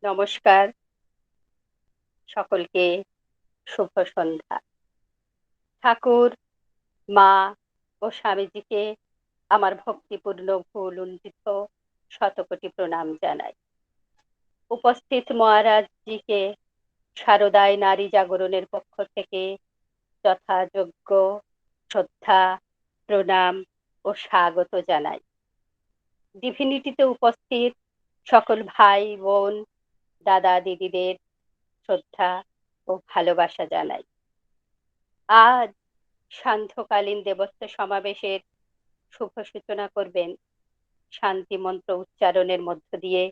নমস্কার সকলকে। শুভ সন্ধ্যা। ঠাকুর, মা ও স্বামীজিকে আমার ভক্তিপূর্ণ ভুলুণ্ঠিত শতকোটি প্রণাম জানাই। উপস্থিত মহারাজজিকে শারদায় নারী জাগরণের পক্ষ থেকে যথাযোগ্য শ্রদ্ধা, প্রণাম ও স্বাগত জানাই। ডিভিনিটিতে উপস্থিত সকল ভাই বোন, দাদা দিদিদের শ্রদ্ধা ও ভালোবাসা জানাই। আজ সান্ধ্যকালীন দেবত্ব সমাবেশের শুভ সূচনা করবেন শান্তি মন্ত্র উচ্চারণের মধ্য দিয়ে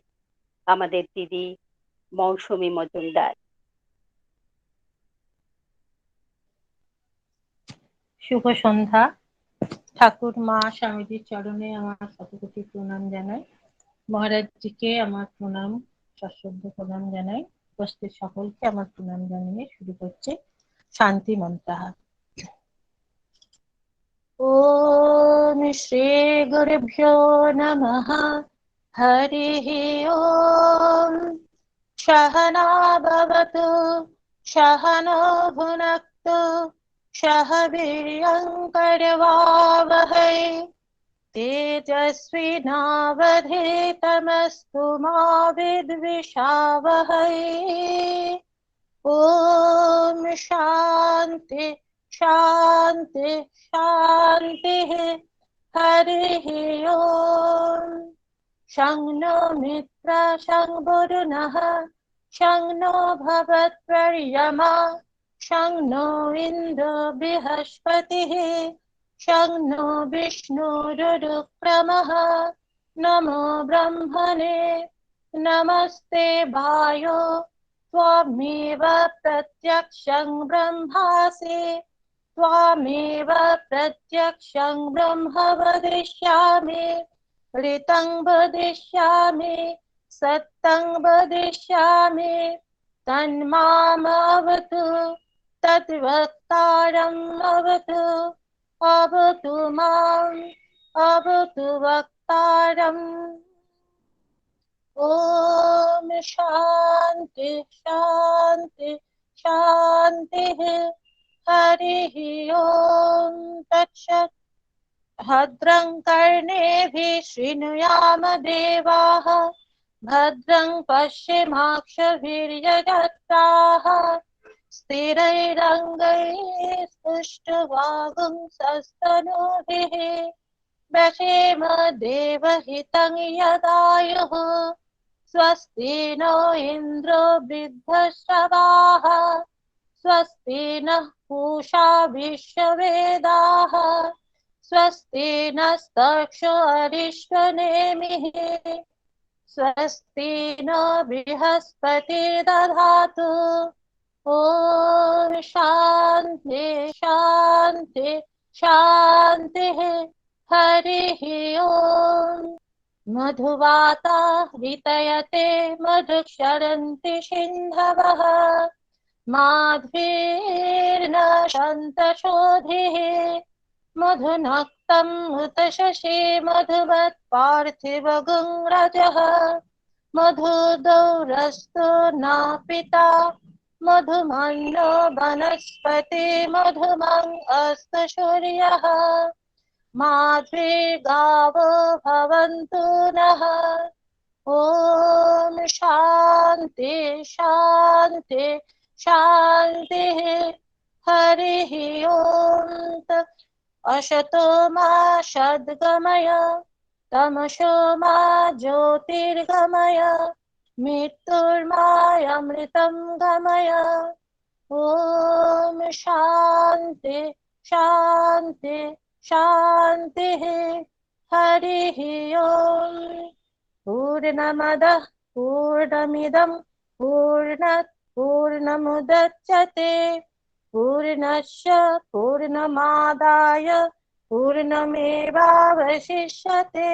আমাদের দিদি মৌসুমী মজুমদার। শুভ সন্ধ্যা। ঠাকুর, মা, স্বামীজির চরণে আমার শতকোটি প্রণাম জানাই। মহারাজজিকে আমার প্রণাম, সশ্রদ্ধ প্রণাম জানাই। উপস্থিত সকলকে আমার প্রণাম জানিয়ে শুরু করছে শান্তি মন্ত্রাহা। ওম শ্রী গুরুভ্যো নমঃ। হরিঃ ওম। सहना भवतु सहनो भुनक्तु सह वीर्यं करवावहै तेजस्विनावधीतमस्तु मा विद्विषावहै। ॐ शान्ति शान्ति शान्तिः। हरिः ओम्। शं नो मित्र शं वरुणः शं नो भवत्वर्यमा शं नो इन्द्रो बृहस्पतिः शं नो विष्णुरुक्रमः। नमो ब्रह्मणे नमस्ते वायो त्वमेव प्रत्यक्षं ब्रह्मासि त्वमेव प्रत्यक्षं ब्रह्म वदिष्यामि। ऋतं वदिष्यामि सत्यं वदिष्यामि तन्मामवतु तद्वक्तारम् अवतु अवतु माम् अवतु वक्तारम्। ॐ शान्ति शान्ति शान्तिः। हरिः ॐ तत्सत्। भद्रं कर्णेभिः शृणुयाम देवाः भद्रं पश्येमाक्षभिर्यजत्राः स्थिरैरङ्गैः पुष्टवागुंसस्तनूभिः व्यशेम देवहितं यदायुः। स्वस्ति नो इन्द्रो वृद्धश्रवाः स्वस्ति नः पूषा विश्ववेदाः स्वस्ति नस्तक्षो अरिष्टनेमिः स्वस्ति नो बृहस्पतिर्दधातु। ॐ शान्ति शान्ति शान्तिः। हरिः ॐ। मधुवाता वितयते मधुक्षरन्ति सिन्धवः माध्वीर्न सन्तशोधिः मधुनक्तम् उत शशि मधुवत् पार्थिवगुं रजः मधुदौरस्तु न पिता मधुमन्नो वनस्पति मधुमं अस्तु सूर्यः माध्वीर्गावो भवन्तु नः। ॐ शान्ति शान्ति शान्तिः। हरिः ॐ। असतो मा सद्गमय तमसो मा ज्योतिर्गमय मृत्युर्मामृतं गमय। ॐ शान्ति शान्ति शान्तिः। हरिः ॐ। पूर्णमदः पूर्णमिदं पूर्णात् पूर्णमुदच्यते पूर्णस्य पूर्णमादाय पूर्णमेवावशिष्यते।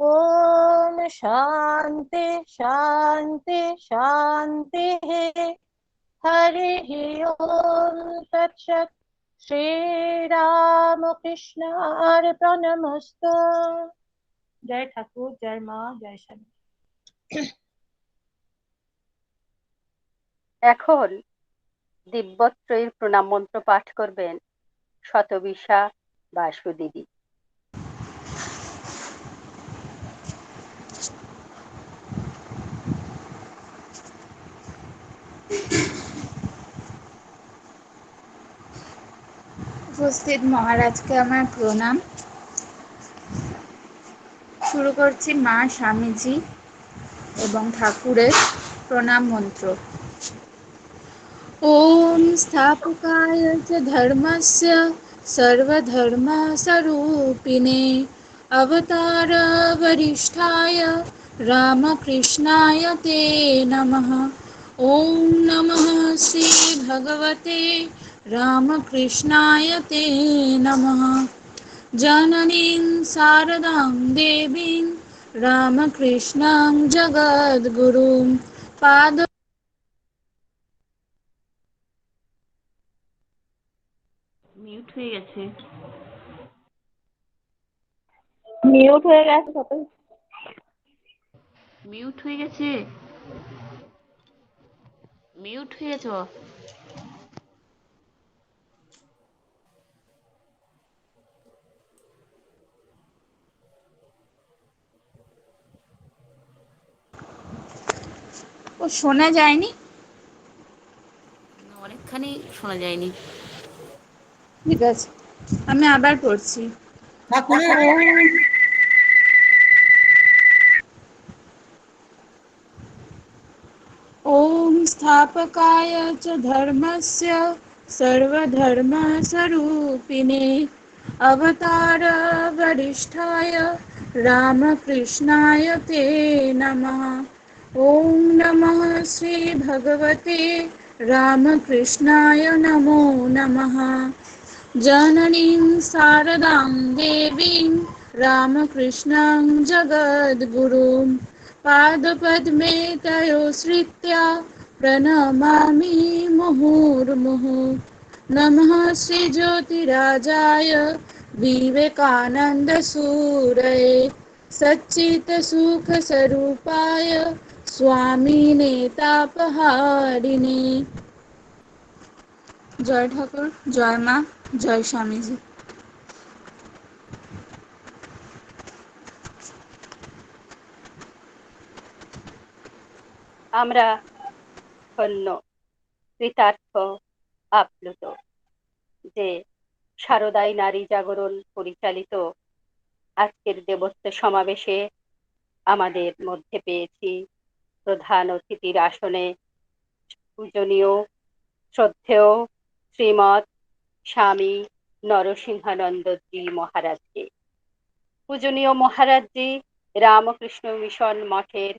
ॐ शान्ति शान्ति शान्तिः। हरिः ॐ तत्सत्। श्रीरामकृष्ण अर्पणमस्तु। जय ठाकुर, जय माँ, जय शनि। এখন দিব্যত্রয়ীর প্রণাম মন্ত্র পাঠ করবেন শতবিশা বাসু দিদি। উপস্থিত মহারাজকে আমার প্রণাম। শুরু করছি মা, স্বামীজি এবং ঠাকুরের প্রণাম মন্ত্র। ওম স্থাপকায় চ ধর্মস্য সর্বধর্মস্বরূপিণে অবতার বরিষ্ঠায় রামকৃষ্ণায় তে নমঃ। ওম নমঃ শ্রী ভগবতে রামকৃষ্ণায় তে নমঃ। জননীং শারদাং দেবীং রামকৃষ্ণং জগদ্গুরুং পাদ মিউট হয়ে গেছে। মিউট হয়ে গেছে সবাই। মিউট হয়ে গেছে। মিউট হয়ে গেছ। ও শোনা যায়নি। অনেকখানি শোনা যায়নি। ঠিক আছে, আমি আবার পড়ছি। ওম স্থাপকায় চ ধর্মস্য সর্বধর্মস্বরূপিণে অবতার বরিষ্ঠায় রামকৃষ্ণায় তে নমঃ। ওম নমঃ শ্রী ভগবতে রামকৃষ্ণায় নমো নমঃ। জননীং শারদাং দেবীং রামকৃষ্ণং জগদ্গুরুং পাদপদ্মে তয়োশ্রিত্য প্রণমামি মুহুর্মুহুः। নমঃ শ্রীজ্যোতিরাজায় বিবেকানন্দसूरये सच्चित्सुखस्वरूपाय स्वामिने तापहारिणे। জয় ঠাকুর, জয় মা, জয় স্বামীজি। আমরা ধন্য, কৃতার্থ, আপ্লুত যে শারদাই নারী জাগরণ পরিচালিত আজকের দেবত্ব সমাবেশে আমাদের মধ্যে পেয়েছি প্রধান অতিথির আসনে পূজনীয় শ্রদ্ধেয় শ্রীমৎ স্বামী নরসিংহানন্দজি মহারাজকে। পূজনীয় মহারাজজি রামকৃষ্ণ মিশন মঠের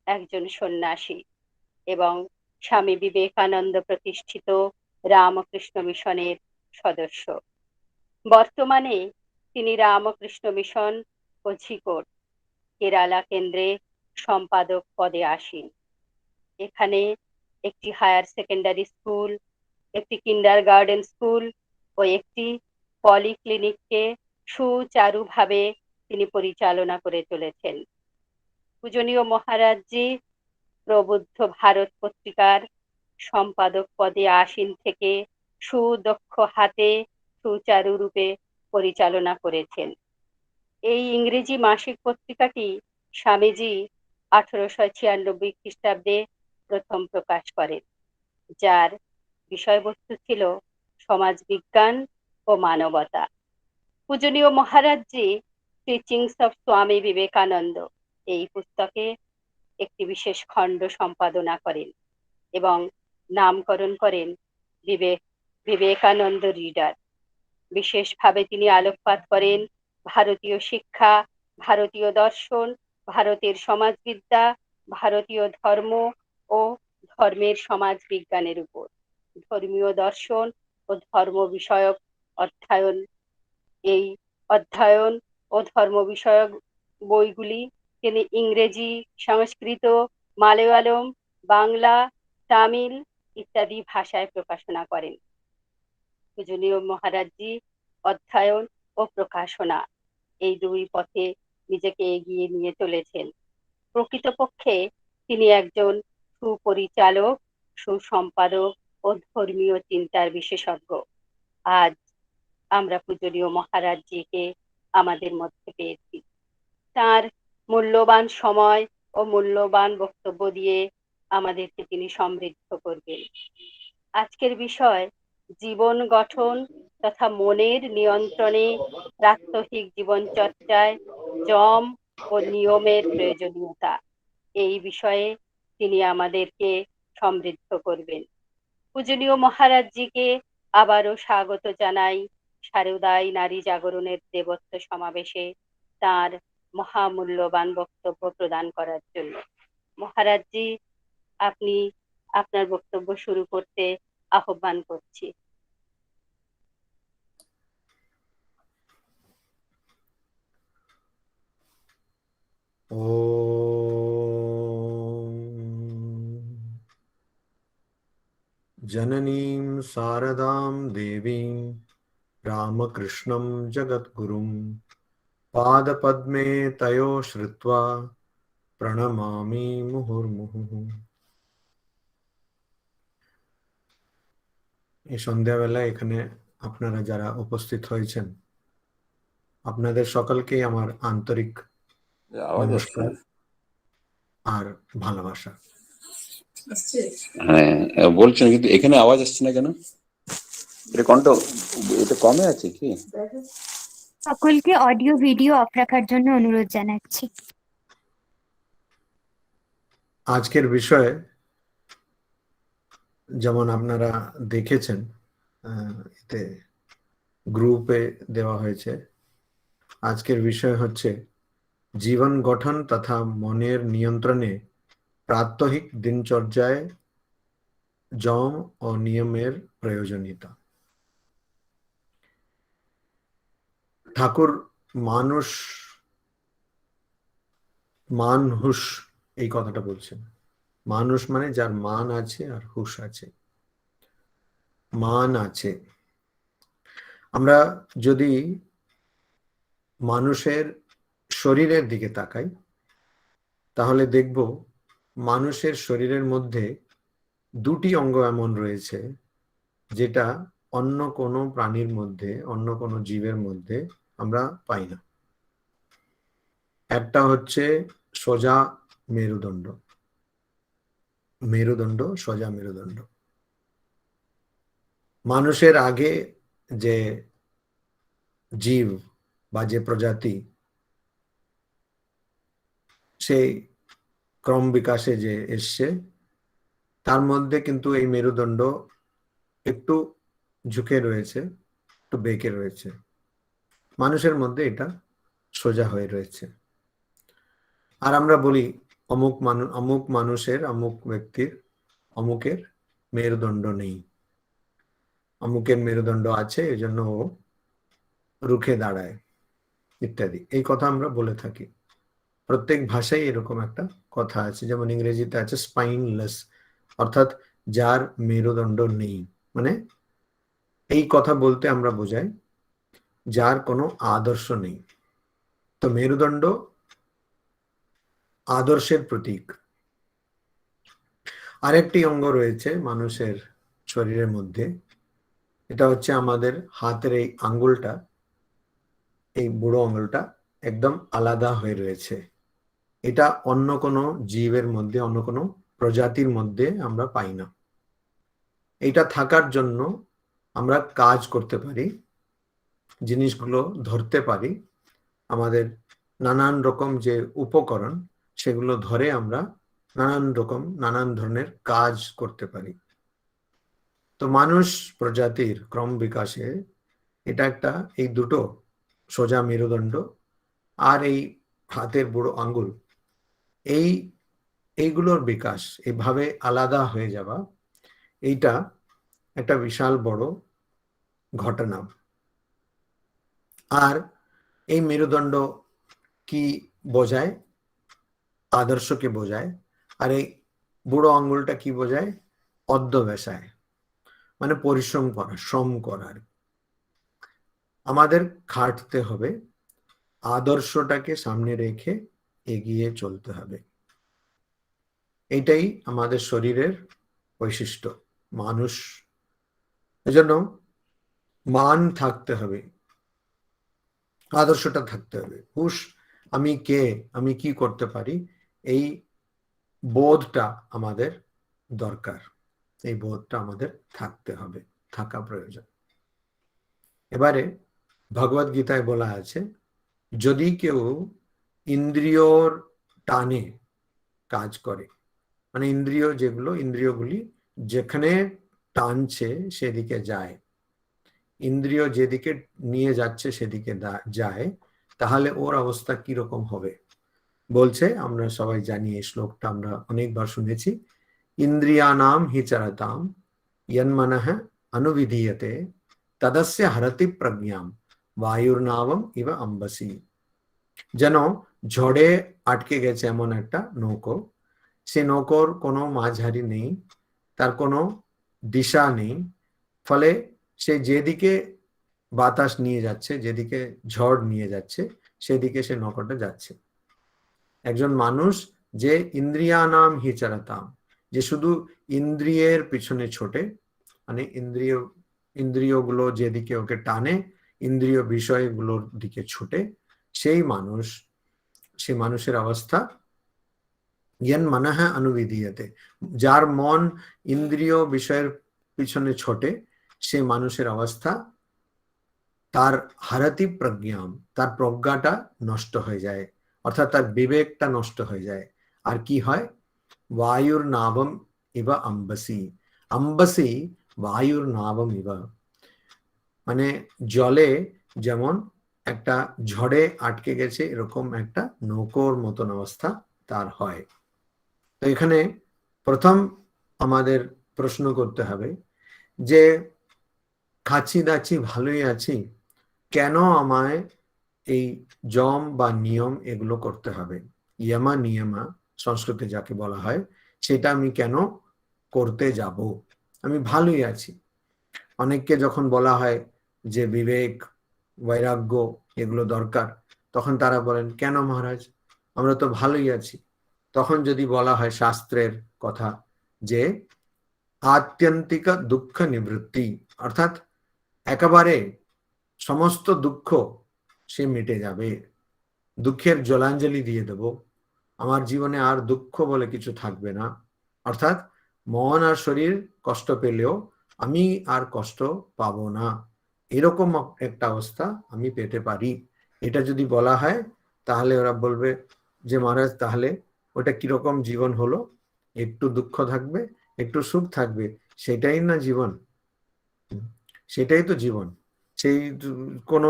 একজন সন্ন্যাসী এবং স্বামী বিবেকানন্দ প্রতিষ্ঠিত রামকৃষ্ণ মিশনের সদস্য। বর্তমানে তিনি রামকৃষ্ণ মিশন কোঝিকোড কেরালা কেন্দ্রে সম্পাদক পদে আসীন। এখানে একটি হায়ার সেকেন্ডারি স্কুল, একটি কিন্ডারগার্টেন স্কুল ও একটি পলিক্লিনিককে সুচারুভাবে তিনি পরিচালনা করে চলেছেন। পূজনীয় মহারাজজি প্রবুদ্ধ ভারত পত্রিকার সম্পাদক পদে আসীন থেকে সুদক্ষ হাতে সুচারুরূপে পরিচালনা করেছেন। এই ইংরেজি মাসিক পত্রিকাটি স্বামীজি 1896 খ্রিস্টাব্দে প্রথম প্রকাশ করেন, যার বিষয়বস্তু ছিল সমাজবিজ্ঞান ও মানবতা। পূজনীয় মহারাজজি টিচিংস অফ স্বামী বিবেকানন্দ এই পুস্তকে একটি বিশেষ খণ্ড সম্পাদনা করেন এবং নামকরণ করেন বিবেকানন্দ রিডার। বিশেষভাবে তিনি আলোকপাত করেন ভারতীয় শিক্ষা, ভারতীয় দর্শন, ভারতের সমাজবিদ্যা, ভারতীয় ধর্ম ও ধর্মের সমাজ বিজ্ঞানের উপর। ধর্মীয় দর্শন ও ধর্ম বিষয়ক অধ্যয়ন, এই অধ্যয়ন ও ধর্ম বিষয়ক বইগুলি তিনি ইংরেজি, সংস্কৃত, মালয়ালম, বাংলা, তামিল ইত্যাদি ভাষায় প্রকাশনা করেন। পূজনীয় মহারাজজি অধ্যয়ন ও প্রকাশনা এই দুই পথে নিজেকে এগিয়ে নিয়ে চলেছেন। প্রকৃতপক্ষে তিনি একজন সুপরিচালক, সুসম্পাদক ও ধর্মীয় চিন্তার বিশেষজ্ঞ। আজ আমরা পূজনীয় মহারাজজিকে আমাদের মধ্যে পেয়েছি। তার মূল্যবান সময় ও মূল্যবান বক্তব্য দিয়ে আমাদেরকে তিনি সমৃদ্ধ করবেন। আজকের বিষয় জীবন গঠন তথা মনের নিয়ন্ত্রণে প্রাত্যহিক জীবনচর্চায় যম ও নিয়মের প্রয়োজনীয়তা। এই বিষয়ে তিনি আমাদেরকে সমৃদ্ধ করবেন। পূজনীয় মহারাজজিকে আবারও স্বাগত জানাই শারদাই নারী জাগরণের দেবত্ব সমাবেশে তার মহামূল্যবান বক্তব্য প্রদান করার জন্য। মহারাজজি, আপনি আপনার বক্তব্য শুরু করতে আহ্বান করছি। जननीं शारदां देवीं रामकृष्णं जगद्गुरुं पादपद्मे तयो श्रुत्वा प्रणमामि मुहुर्मुहुः। এই সন্ধ্যাবেলায় এখানে আপনারা যারা উপস্থিত হয়েছেন আপনাদের সকলকেই আমার আন্তরিক নমস্কার আর ভালোবাসা। হ্যাঁ বলছেন, কিন্তু এখানে আওয়াজ আসছে না কেন? এটা কোনটা, এটা কমে আছে কি? সকলকে অডিও ভিডিও অফ রাখার জন্য অনুরোধ জানাচ্ছি। আজকের বিষয়ে যেমন আপনারা দেখেছেন এতে গ্রুপে দেওয়া হয়েছে, আজকের বিষয় হচ্ছে জীবন গঠন তথা মনের নিয়ন্ত্রণে প্রাত্যহিক দিনচর্যায় যম ও নিয়মের প্রয়োজনীয়তা। ঠাকুর মান হুশ এই কথাটা বলছেন। মানুষ মানে যার মান আছে আর হুশ আছে, মান আছে। আমরা যদি মানুষের শরীরের দিকে তাকাই তাহলে দেখব মানুষের শরীরের মধ্যে দুটি অঙ্গ এমন রয়েছে যেটা অন্য কোনো প্রাণীর মধ্যে, অন্য কোনো জীবের মধ্যে আমরা পাই না। একটা হচ্ছে সোজা মেরুদণ্ড, সোজা মেরুদণ্ড। মানুষের আগে যে জীব বা যে প্রজাতি সেই ক্রম বিকাশে যে এসছে তার মধ্যে কিন্তু এই মেরুদণ্ড একটু ঝুঁকে রয়েছে, একটু বেঁকে রয়েছে। মানুষের মধ্যে এটা সোজা হয়ে রয়েছে। আর আমরা বলি অমুক মানুষের, অমুক ব্যক্তির, অমুকের মেরুদণ্ড নেই, অমুকের মেরুদণ্ড আছে এই জন্য ও রুখে দাঁড়ায় ইত্যাদি। এই কথা আমরা বলে থাকি। প্রত্যেক ভাষায় এরকম একটা কথা আছে, যেমন ইংরেজিতে আছে স্পাইনলেস, অর্থাৎ যার মেরুদণ্ড নেই। মানে এই কথা বলতে আমরা বোঝাই যার কোনো আদর্শ নেই। তো মেরুদণ্ড আদর্শের প্রতীক। আরেকটি অঙ্গ রয়েছে মানুষের শরীরের মধ্যে, এটা হচ্ছে আমাদের হাতের এই আঙ্গুলটা, এই বুড়ো আঙ্গুলটা একদম আলাদা হয়ে রয়েছে। এটা অন্য কোনো জীবের মধ্যে, অন্য কোনো প্রজাতির মধ্যে আমরা পাই না। এটা থাকার জন্য আমরা কাজ করতে পারি, জিনিসগুলো ধরতে পারি, আমাদের নানান রকম যে উপকরণ সেগুলো ধরে আমরা নানান ধরনের কাজ করতে পারি। তো মানুষ প্রজাতির ক্রম বিকাশে এটা একটা, এই দুটো সোজা মেরুদণ্ড আর এই হাতের বুড়ো আঙ্গুল, এইগুলোর বিকাশ এইভাবে আলাদা হয়ে যাওয়া, এইটা একটা বিশাল বড় ঘটনা। আর এই মেরুদণ্ড কি বোঝায়? আদর্শকে বোঝায়। আর এই বুড়ো আঙ্গুলটা কি বোঝায়? অধ্যবসায়, মানে পরিশ্রম করা, শ্রম করার। আমাদের খাটতে হবে, আদর্শটাকে সামনে রেখে এগিয়ে চলতে হবে। এটাই আমাদের শরীরের বৈশিষ্ট্য মানুষ। এজন্য মান থাকতে হবে, আদর্শটা থাকতে হবে, হুশ আমি কে, আমি কি করতে পারি, এই বোধটা আমাদের দরকার, এই বোধটা আমাদের থাকতে হবে, থাকা প্রয়োজন। এবারে ভগবদ গীতায় বলা আছে, যদি কেউ ইন্দ্রিয়র টানে কাজ করে, মানে ইন্দ্রিয় যেগুলো, ইন্দ্রিয়গুলি যেখানে টানছে সেদিকে যায়, ইন্দ্রিয় যেদিকে নিয়ে যাচ্ছে সেদিকে যায়, তাহলে ওর অবস্থা কিরকম হবে বলছে। আমরা সবাই জানি এই শ্লোকটা, আমরা অনেকবার শুনেছি। ইন্দ্রিয়ানাম হি চরতাম यन्मनः अनुविधीयते तदस्य हरति प्रज्ञाम वायुर्नावम इव अम्बसी। যেন ঝড়ে আটকে গেছে এমন একটা নৌকো, সে নৌকোর কোনো মাঝারি নেই, তার কোনো দিশা নেই, ফলে সে যেদিকে বাতাস নিয়ে যাচ্ছে, যেদিকে ঝড় নিয়ে যাচ্ছে, সেদিকে সে নৌকোটা যাচ্ছে। একজন মানুষ যে ইন্দ্রিয়ানাম হি চরতাম, যে শুধু ইন্দ্রিয়ের পিছনে ছোটে, মানে ইন্দ্রিয়গুলো যেদিকে ওকে টানে, ইন্দ্রিয় বিষয়গুলোর দিকে ছুটে, সেই মানুষ, সে মানুষের অবস্থা জ্ঞান মনঃ অনুবিধীয়তে, যার মন ইন্দ্রিয় বিষয়ের পিছনে ছোটে, সে মানুষের অবস্থা, তার হারাতি প্রজ্ঞাম, তার প্রজ্ঞাটা নষ্ট হয়ে যায়, অর্থাৎ তার বিবেকটা নষ্ট হয়ে যায়। আর কি হয়? বায়ুর নাবম ইবা অম্বসি, অম্বসি বায়ুর নাবম ইবা, মানে জলে যেমন একটা ঝড়ে আটকে গেছে এরকম একটা নৌকোর মতন অবস্থা তার হয়। তো এখানে প্রথম আমাদের প্রশ্ন করতে হবে যে খাচ্ছি দাচ্ছি ভালোই আছি, কেন আমায় এই যম বা নিয়ম এগুলো করতে হবে? ইয়মা নিয়মা সংস্কৃতে যাকে বলা হয়, সেটা আমি কেন করতে যাব? আমি ভালোই আছি। অনেককে যখন বলা হয় যে বিবেক, বৈরাগ্য এগুলো দরকার, তখন তারা বলেন কেন মহারাজ, আমরা তো ভালোই আছি। তখন যদি বলা হয় শাস্ত্রের কথা যে আত্যন্তিক দুঃখ নিবৃত্তি, অর্থাৎ একেবারে সমস্ত দুঃখ সে মিটে যাবে, দুঃখের জলাঞ্জলি দিয়ে দেব, আমার জীবনে আর দুঃখ বলে কিছু থাকবে না, অর্থাৎ মন আর শরীর কষ্ট পেলেও আমি আর কষ্ট পাবো না, এরকম একটা অবস্থা আমি পেতে পারি। এটা যদি বলা হয় তাহলে ওরা বলবে যে মহারাজ তাহলে ওটা কিরকম জীবন হলো? একটু দুঃখ থাকবে, একটু সুখ থাকবে, সেটাই না জীবন? সেটাই তো জীবন। সেই কোনো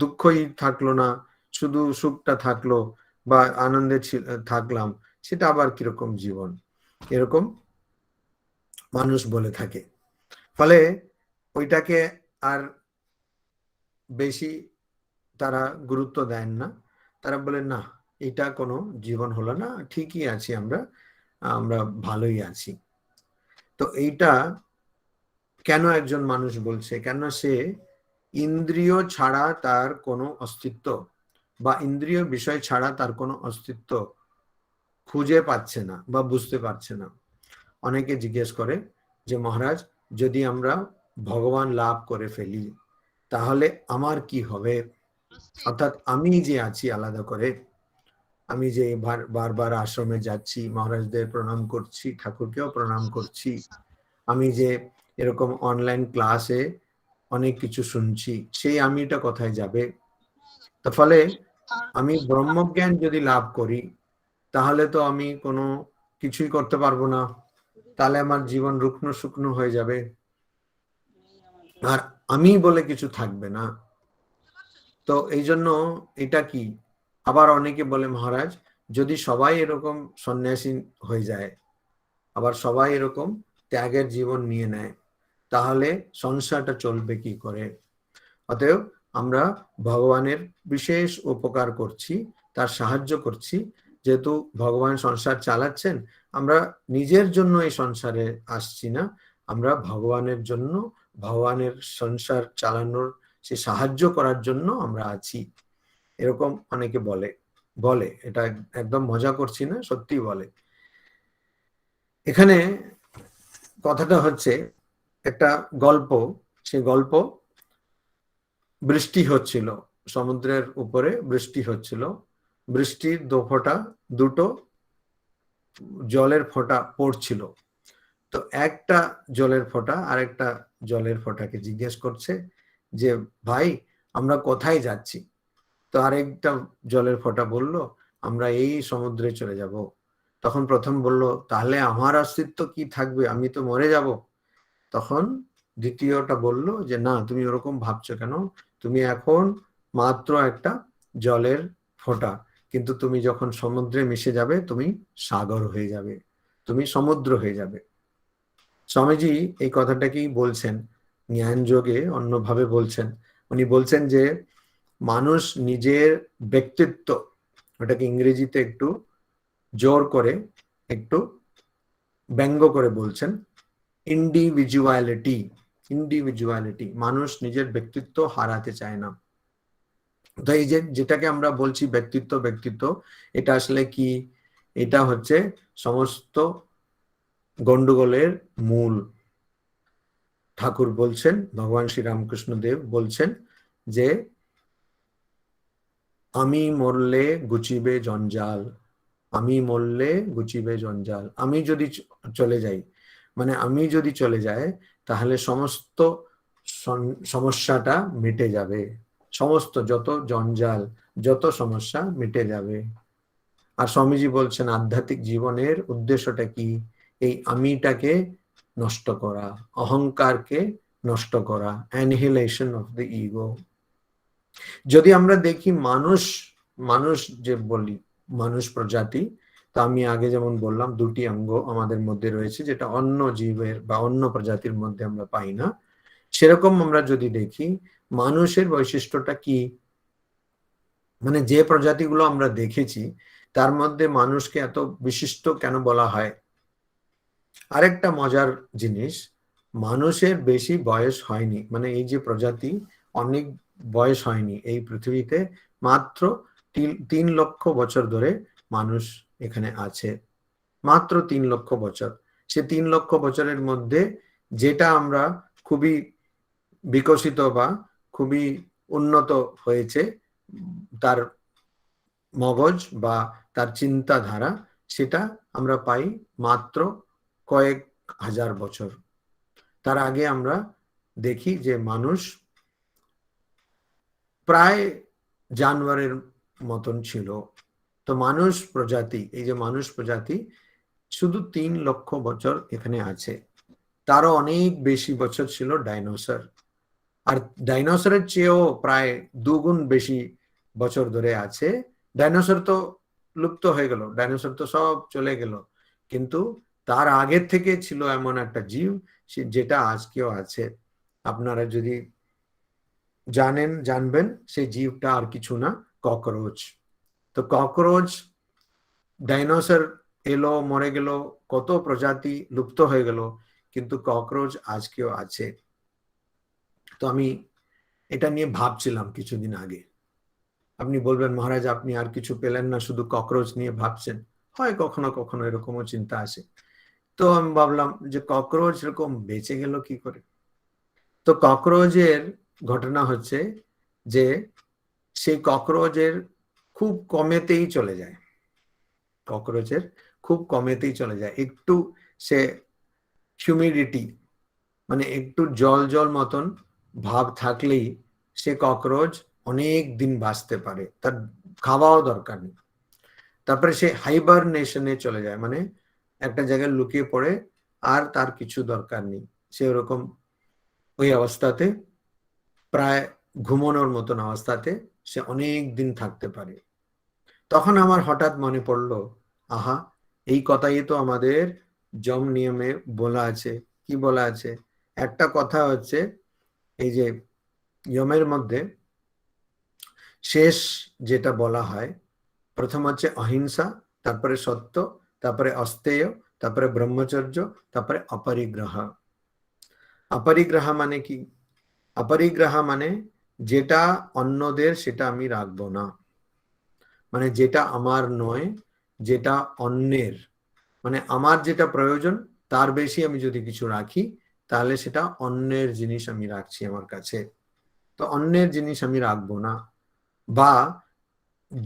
দুঃখই থাকলো না, শুধু সুখটা থাকলো বা আনন্দে থাকলাম, সেটা আবার কিরকম জীবন? এরকম মানুষ বলে থাকে। ফলে ওইটাকে আর বেশি তারা গুরুত্ব দেন না, তারা বলে না এটা কোনো জীবন হলো না, ঠিকই আছি আমরা, আমরা ভালোই আছি। তো এইটা কেন একজন মানুষ বলছে? কেন সে ইন্দ্রিয় ছাড়া তার কোনো অস্তিত্ব বা ইন্দ্রিয় বিষয় ছাড়া তার কোনো অস্তিত্ব খুঁজে পাচ্ছে না বা বুঝতে পারছে না। অনেকে জিজ্ঞেস করে যে মহারাজ যদি আমরা ভগবান লাভ করে ফেলি তাহলে আমার কি হবে? অর্থাৎ আমি যে আছি আলাদা করে, আমি যে বারবার আশ্রমে যাচ্ছি, মহারাজদের প্রণাম করছি, ঠাকুরকেও প্রণাম করছি, আমি যে এরকম অনলাইন ক্লাসে অনেক কিছু শুনছি, সেই আমিটা কোথায় যাবে? তো ফলে আমি ব্রহ্মজ্ঞান যদি লাভ করি তাহলে তো আমি কোনো কিছুই করতে পারবো না, তাহলে আমার জীবন রুগ্ন শুকনো হয়ে যাবে, আর আমি বলে কিছু থাকবে না। তো এই জন্য এটা কি, আবার অনেকে বলে মহারাজ যদি সবাই এরকম সন্ন্যাসী হয়ে যায়, আবার সবাই এরকম ত্যাগের জীবন নিয়ে নেয়, তাহলে সংসারটা চলবে কি করে? অতএব আমরা ভগবানের বিশেষ উপকার করছি, তার সাহায্য করছি, যেহেতু ভগবান সংসার চালাচ্ছেন, আমরা নিজের জন্য এই সংসারে আসছি না, আমরা ভগবানের জন্য, ভগবানের সংসার চালানোর সে সাহায্য করার জন্য আমরা আছি, এরকম অনেকে বলে। এটা একদম মজা করছি না, সত্যি বলে। এখানে কথাটা হচ্ছে একটা গল্প, সে গল্প বৃষ্টি হচ্ছিল, সমুদ্রের উপরে বৃষ্টি হচ্ছিল, বৃষ্টির দুটো জলের ফোঁটা পড়ছিল। তো একটা জলের ফোঁটা আরেকটা জলের ফোঁটাকে জিজ্ঞেস করছে যে ভাই আমরা কোথায় যাচ্ছি? তো আরেকটা জলের ফোঁটা বলল আমরা এই সমুদ্রে চলে যাব। তখন প্রথম বলল তাহলে আমার অস্তিত্ব কি থাকবে, আমি তো মরে যাব। তখন দ্বিতীয়টা বলল যে না, তুমি ওরকম ভাবছো কেন, তুমি এখন মাত্র একটা জলের ফোঁটা, কিন্তু তুমি যখন সমুদ্রে মিশে যাবে তুমি সাগর হয়ে যাবে, তুমি সমুদ্র হয়ে যাবে। স্বামীজি এই কথাটাকেই বলছেন জ্ঞান যোগে, অন্যভাবে বলছেন। উনি বলছেন যে মানুষ নিজের ব্যক্তিত্ব, ওটাকে ইংরেজিতে একটু জোর করে একটু ব্যঙ্গ করে বলছেন ইন্ডিভিজুয়ালিটি। ইন্ডিভিজুয়ালিটি, মানুষ নিজের ব্যক্তিত্ব হারাতে চায় না। তো এই যে যেটাকে আমরা বলছি ব্যক্তিত্ব, ব্যক্তিত্ব এটা আসলে কি? এটা হচ্ছে সমস্ত গন্ডগোলের মূল। ঠাকুর বলছেন, ভগবান শ্রী রামকৃষ্ণ দেব বলছেন যে আমি মরলে গুছিবে জঞ্জাল, আমি মরলে গুছিবে জঞ্জাল। আমি যদি চলে যাই, মানে আমি যদি চলে যাই তাহলে সমস্ত সমস্যাটা মিটে যাবে, সমস্ত যত জঞ্জাল যত সমস্যা মিটে যাবে। আর স্বামীজি বলছেন আধ্যাত্মিক জীবনের উদ্দেশ্যটা কি? এই আমিটাকে নষ্ট করা, অহংকারকে নষ্ট করা, অ্যানিহিলেশন অফ দ্য ইগো। যদি আমরা দেখি মানুষ যে বলি মানুষ প্রজাতি, তা আমি আগে যেমন বললাম দুটি অঙ্গ আমাদের মধ্যে রয়েছে যেটা অন্য জীবের বা অন্য প্রজাতির মধ্যে আমরা পাই না। সেরকম আমরা যদি দেখি মানুষের বৈশিষ্ট্যটা কি, মানে যে প্রজাতিগুলো আমরা দেখেছি তার মধ্যে মানুষকে এত বিশিষ্ট কেন বলা হয়? আরেকটা মজার জিনিস, মানুষের বেশি বয়স হয়নি, মানে এই যে প্রজাতি অনেক বয়স হয়নি এই পৃথিবীতে, মাত্র 3 লক্ষ বছর ধরে মানুষ এখানে আছে, মাত্র 3 লক্ষ বছর। সে 3 লক্ষ বছরের মধ্যে যেটা আমরা খুবই বিকশিত বা খুবই উন্নত হয়েছে তার মগজ বা তার চিন্তাধারা, সেটা আমরা পাই মাত্র কয়েক হাজার বছর। তার আগে আমরা দেখি যে মানুষ প্রায় জানোয়ারের মতন ছিল। তো মানুষ প্রজাতি, এই যে মানুষ প্রজাতি শুধু 3 লক্ষ বছর এখানে আছে, তারও অনেক বেশি বছর ছিল ডাইনোসর, আর ডাইনোসরের চেয়েও প্রায় 2 গুণ বেশি বছর ধরে আছে। ডাইনোসর তো লুপ্ত হয়ে গেল, ডাইনোসর তো সব চলে গেল, কিন্তু তার আগের থেকে ছিল এমন একটা জীব যেটা আজকেও আছে। আপনারা যদি জানবেন সেই জীবটা আর কিছু না, ককরোচ। তো ককরোচ, ডাইনোসর এলো মরে গেল, কত প্রজাতি লুপ্ত হয়ে গেল, কিন্তু ককরোচ আজকেও আছে। তো আমি এটা নিয়ে ভাবছিলাম কিছুদিন আগে। আপনি বলবেন মহারাজ আপনি আর কিছু পেলেন না, শুধু ককরোচ নিয়ে ভাবছেন? হয় কখনো কখনো এরকমও চিন্তা আসে। তো আমি ভাবলাম যে ককরোচ এরকম বেঁচে গেল কি করে? তো ককরোচের ঘটনা হচ্ছে যে সেই ককরোচের খুব কমেতেই চলে যায়, ককরোচের খুব কমেতেই চলে যায়। একটু সে হিউমিডিটি, মানে একটু জল জল মতন ভাব থাকলেই সে ককরোচ অনেক দিন বাঁচতে পারে, তার খাওয়াও দরকার নেই। তারপরে সে হাইবারনেশনে চলে যায়, মানে একটা জায়গায় লুকিয়ে পড়ে, আর তার কিছু দরকার নেই, সে ওরকম ওই অবস্থাতে প্রায় ঘুমানোর মতন অবস্থাতে সে অনেক দিন থাকতে পারে। তখন আমার হঠাৎ মনে পড়লো, আহা এই কথাই তো আমাদের যম নিয়মে বলা আছে। কি বলা আছে? একটা কথা হচ্ছে এই যে যমের মধ্যে শেষ যেটা বলা হয়, প্রথম হচ্ছে অহিংসা, তারপরে সত্য, তারপরে অস্তেয়, তারপরে ব্রহ্মচর্য, তারপরে অপরিগ্রহ। অপরিগ্রহ মানে কি? অপরিগ্রহ মানে যেটা অন্যদের সেটা আমি রাখবো না, মানে যেটা আমার নয়, যেটা অন্যের, মানে আমার যেটা প্রয়োজন তার বেশি আমি যদি কিছু রাখি তাহলে সেটা অন্যের জিনিস আমি রাখছি আমার কাছে। তো অন্যের জিনিস আমি রাখবো না, বা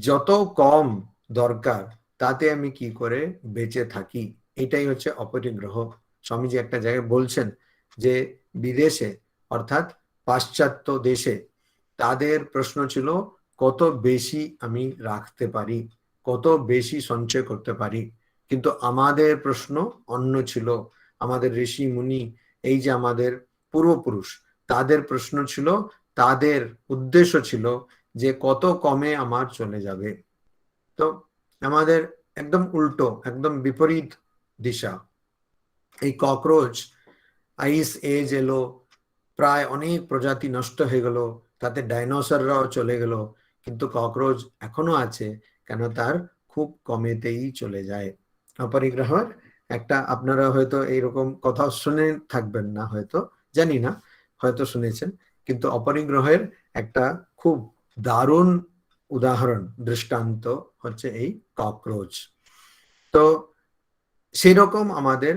যত কম দরকার তাতে আমি কি করে বেঁচে থাকি, এটাই হচ্ছে অপরিগ্রহ। স্বামীজি একটা জায়গায় বলছেন যে বিদেশে অর্থাৎ পাশ্চাত্য দেশে তাদের প্রশ্ন ছিল কত বেশি আমি রাখতে পারি, কত বেশি সঞ্চয় করতে পারি, কিন্তু আমাদের প্রশ্ন অন্য ছিল। আমাদের ঋষি মুনি, এই যে আমাদের পূর্বপুরুষ, তাদের প্রশ্ন ছিল, তাদের উদ্দেশ্য ছিল যে কত কমে আমার চলে যাবে। তো আমাদের একদম উল্টো, একদম বিপরীত দিশা। এই ককরোচ আইস এজ এলো, প্রায় অনেক প্রজাতি নষ্ট হয়ে গেল, তাতে ডাইনোসররাও চলে গেল, কিন্তু ককরোচ এখনো আছে, কেন তার খুব কমেতেই চলে যায়। অপরিগ্রহের একটা, আপনারা হয়তো এইরকম কথা শুনে থাকবেন না, হয়তো জানি না, হয়তো শুনেছেন, কিন্তু অপরিগ্রহের একটা খুব দারুণ উদাহরণ, দৃষ্টান্ত হচ্ছে এই ককরোচ। তো সেরকম আমাদের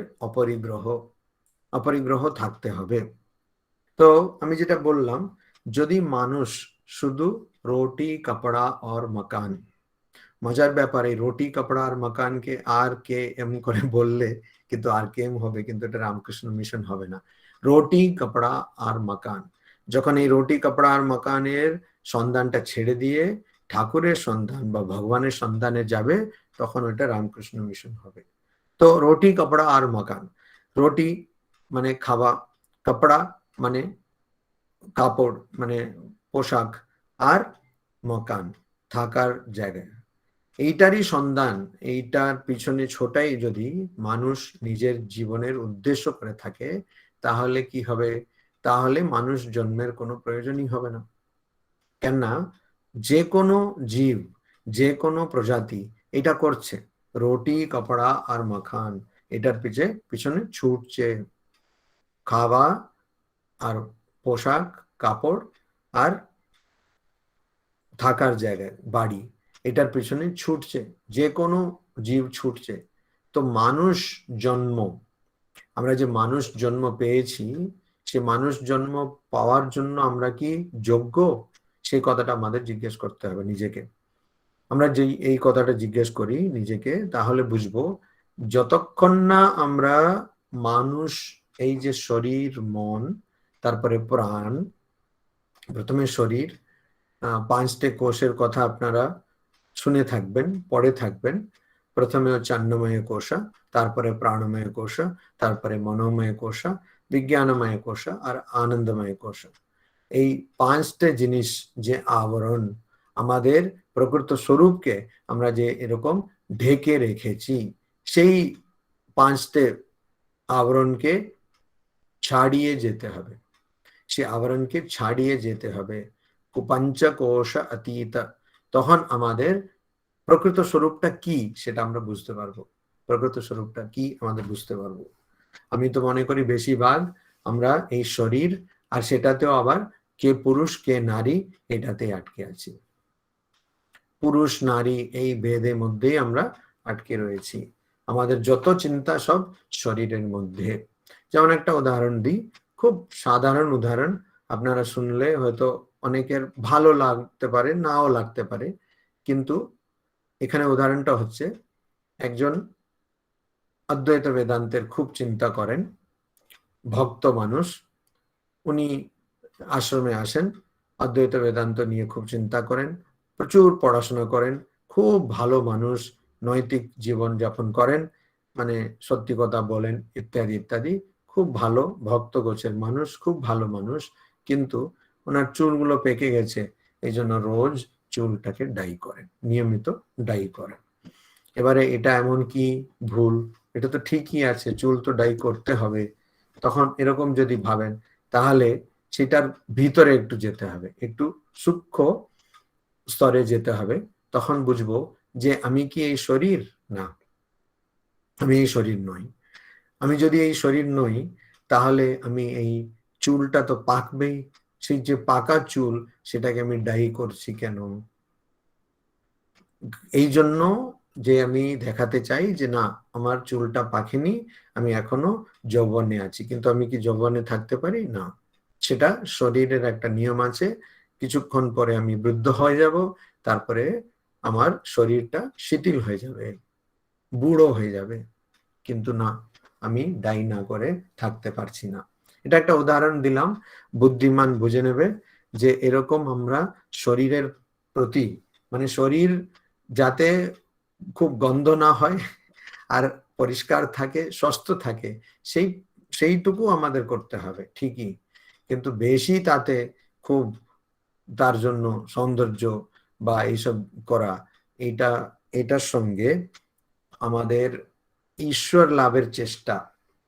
অপরিগ্রহ থাকতে হবে। তো আমি যেটা বললাম, যদি মানুষ শুধু রুটি কাপড়া আর মকান, মজার ব্যাপার এই রুটি কাপড়া আর মকানকে আর কে এম করে বললে কিন্তু আর কে এম হবে, কিন্তু এটা রামকৃষ্ণ মিশন হবে না। রুটি কাপড়া আর মকান, যখন এই রুটি কাপড়া আর মকানের সন্ধানটা ছেড়ে দিয়ে ঠাকুরের সন্ধান বা ভগবানের সন্ধানে যাবে, তখন ওটা রামকৃষ্ণ মিশন হবে। তো রুটি কাপড়া আর মকান, রুটি মানে খাওয়া, কাপড়া মানে কাপড় মানে পোশাক, আর মকান থাকার জায়গা, এইটারই সন্ধান, এইটার পিছনে ছোটাই যদি মানুষ নিজের জীবনের উদ্দেশ্য করে থাকে, তাহলে কি হবে? তাহলে মানুষ জন্মের কোনো প্রয়োজনই হবে না। কেননা যে কোনো জীব, যে কোনো প্রজাতি এটা করছে, রুটি কাপড়া আর মাখান, এটার পিছনে ছুটছে, খাওয়া আর পোশাক কাপড় আর থাকার জায়গায় বাড়ি, এটার পিছনে ছুটছে, যে কোনো জীব ছুটছে। তো মানুষ জন্ম, আমরা যে মানুষ জন্ম পেয়েছি, সে মানুষ জন্ম পাওয়ার জন্য আমরা কি যোগ্য, সেই কথাটা আমাদের জিজ্ঞেস করতে হবে নিজেকে। আমরা যে এই কথাটা জিজ্ঞেস করি নিজেকে, তাহলে বুঝবো যতক্ষণ না আমরা মানুষ, এই যে শরীর মন তারপরে প্রাণ, প্রথমে শরীর, 5টে কোষের কথা আপনারা শুনে থাকবেন, পড়ে থাকবেন। প্রথমে হচ্ছে অন্নময় কোষা, তারপরে প্রাণময় কোষা, তারপরে মনোময় কোষা, বিজ্ঞানময় কোষা আর আনন্দময় কোষা। এই 5টে জিনিস যে আবরণ, আমাদের প্রকৃত স্বরূপকে আমরা যে এরকম ঢেকে রেখেছি, সেই 5টে আবরণকে ছাড়িয়ে যেতে হবে, সে আবরণকে ছাড়িয়ে যেতে হবে। পঞ্চকোষ অতীত, তখন আমাদের প্রকৃত স্বরূপটা কি সেটা আমরা বুঝতে পারবো। প্রকৃত স্বরূপটা কি আমাদের বুঝতে পারবো। আমি তো মনে করি বেশিরভাগ আমরা এই শরীর, আর সেটাতেও আবার কে পুরুষ কে নারী, এটাতে আটকে আছি। পুরুষ নারী এই ভেদের মধ্যেই আমরা আটকে রয়েছি। আমাদের যত চিন্তা সব শরীরের মধ্যে। যেমন একটা উদাহরণ দিই, খুব সাধারণ উদাহরণ, আপনারা শুনলে হয়তো অনেকের ভালো লাগতে পারে, নাও লাগতে পারে, কিন্তু এখানে উদাহরণটা হচ্ছে, একজন অদ্বৈত বেদান্তের খুব চিন্তা করেন ভক্ত মানুষ, উনি আশ্রমে আসেন, অদ্বৈত বেদান্ত নিয়ে খুব চিন্তা করেন, প্রচুর পড়াশোনা করেন, খুব ভালো মানুষ, নৈতিক জীবন যাপন করেন, মানে সত্যি কথা বলেন ইত্যাদি ইত্যাদি, খুব ভালো ভক্ত গোছের মানুষ, খুব ভালো মানুষ, কিন্তু ওনার চুলগুলো পেকে গেছে, এই জন্য রোজ চুলটাকে ডাই করেন, নিয়মিত ডাই করেন। এবারে এটা এমন কি ভুল? এটা তো ঠিকই আছে, চুল তো ডাই করতে হবে। তখন এরকম যদি ভাবেন, তাহলে সেটার ভিতরে একটু যেতে হবে, একটু সূক্ষ্ম স্তরে যেতে হবে, তখন বুঝবো যে আমি কি এই শরীর? না, আমি এই শরীর নই। আমি যদি এই শরীর নই, তাহলে আমি এই চুলটা তো পাকবেই, সেই যে পাকা চুল সেটাকে আমি ডাই করছি কেন? এই জন্য যে আমি দেখাতে চাই যে না আমার চুলটা পাকেনি, আমি এখনো যৌবনে আছি, কিন্তু আমি কি যৌবনে থাকতে পারি না, সেটা শরীরের একটা নিয়ম আছে। কিছুক্ষণ পরে আমি বৃদ্ধ হয়ে যাব, তারপরে আমার শরীরটা শিথিল হয়ে যাবে, বুড়ো হয়ে যাবে, কিন্তু না আমি দায়ী না করে থাকতে পারছি না। এটা একটা উদাহরণ দিলাম, বুদ্ধিমান বুঝে নেবে যে এরকম আমরা শরীরের প্রতি, মানে শরীর যাতে খুব গন্ধ না হয় আর পরিষ্কার থাকে, সুস্থ থাকে, সেইটুকু আমাদের করতে হবে ঠিকই, কিন্তু বেশি তাতে খুব তার জন্য সৌন্দর্য বা এইসব করা, এটার সঙ্গে আমাদের ঈশ্বর লাভের চেষ্টা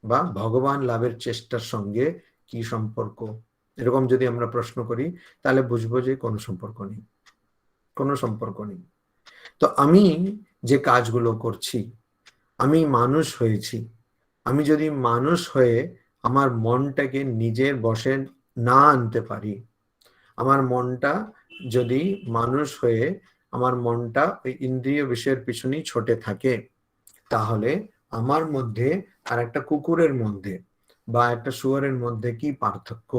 বা ভগবান লাভের চেষ্টার সঙ্গে কি সম্পর্ক, এরকম যদি আমরা প্রশ্ন করি তাহলে বুঝবো যে কোনো সম্পর্ক নেই, কোনো সম্পর্ক নেই। তো আমি যে কাজগুলো করছি, আমি মানুষ হয়েছি, আমি যদি মানুষ হয়ে আমার মনটাকে নিজের বশে না আনতে পারি, আমার মনটা যদি মানুষ হয়ে আমার মনটা ওই ইন্দ্রিয় বিষয়ের পিছনেই ছোটে থাকে, তাহলে আমার মধ্যে আর একটা কুকুরের মধ্যে বা একটা শুয়োরের মধ্যে কি পার্থক্য?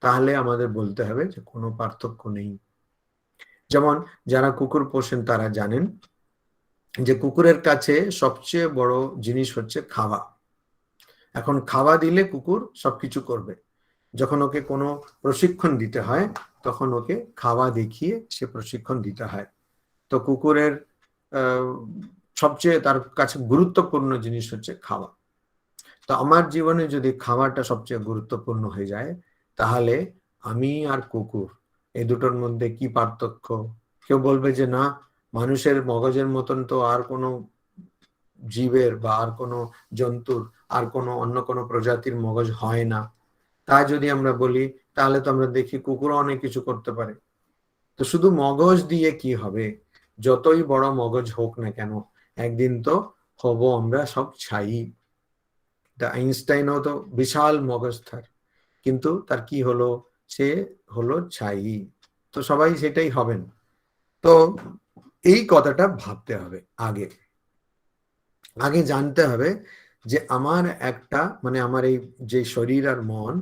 তাহলে আমাদের বলতে হবে যে কোনো পার্থক্য নেই। যেমন যারা কুকুর পোষেন তারা জানেন যে কুকুরের কাছে সবচেয়ে বড় জিনিস হচ্ছে খাওয়া। এখন খাওয়া দিলে কুকুর সবকিছু করবে। যখন ওকে কোনো প্রশিক্ষণ দিতে হয় তখন ওকে খাওয়া দেখিয়ে সে প্রশিক্ষণ দিতে হয়। তো কুকুরের সবচেয়ে তার কাছে গুরুত্বপূর্ণ জিনিস হচ্ছে খাওয়া। তো আমার জীবনে যদি খাওয়াটা সবচেয়ে গুরুত্বপূর্ণ হয়ে যায়, তাহলে আমি আর কুকুর এই দুটোর মধ্যে কি পার্থক্য? কেউ বলবে যে না, মানুষের মগজের মতন তো আর কোনো জীবের বা আর কোনো জন্তুর আর কোনো অন্য কোনো প্রজাতির মগজ হয় না। তা যদি আমরা বলি তাহলে তো আমরা দেখি কুকুরও অনেক কিছু করতে পারে। তো শুধু মগজ দিয়ে কি হবে? যতই বড় মগজ হোক না কেন, একদিন তো হব আমরা সব ছাই। আইনস্টাইনও তো বিশাল মগজ তার, কিন্তু তার কি হলো? সে হলো ছাই। তো সবাই সেটাই হবেন। তো এই কথাটা ভাবতে হবে, আগে আগে জানতে হবে যে আমার একটা, মানে আমার এই যে শরীর আর মন,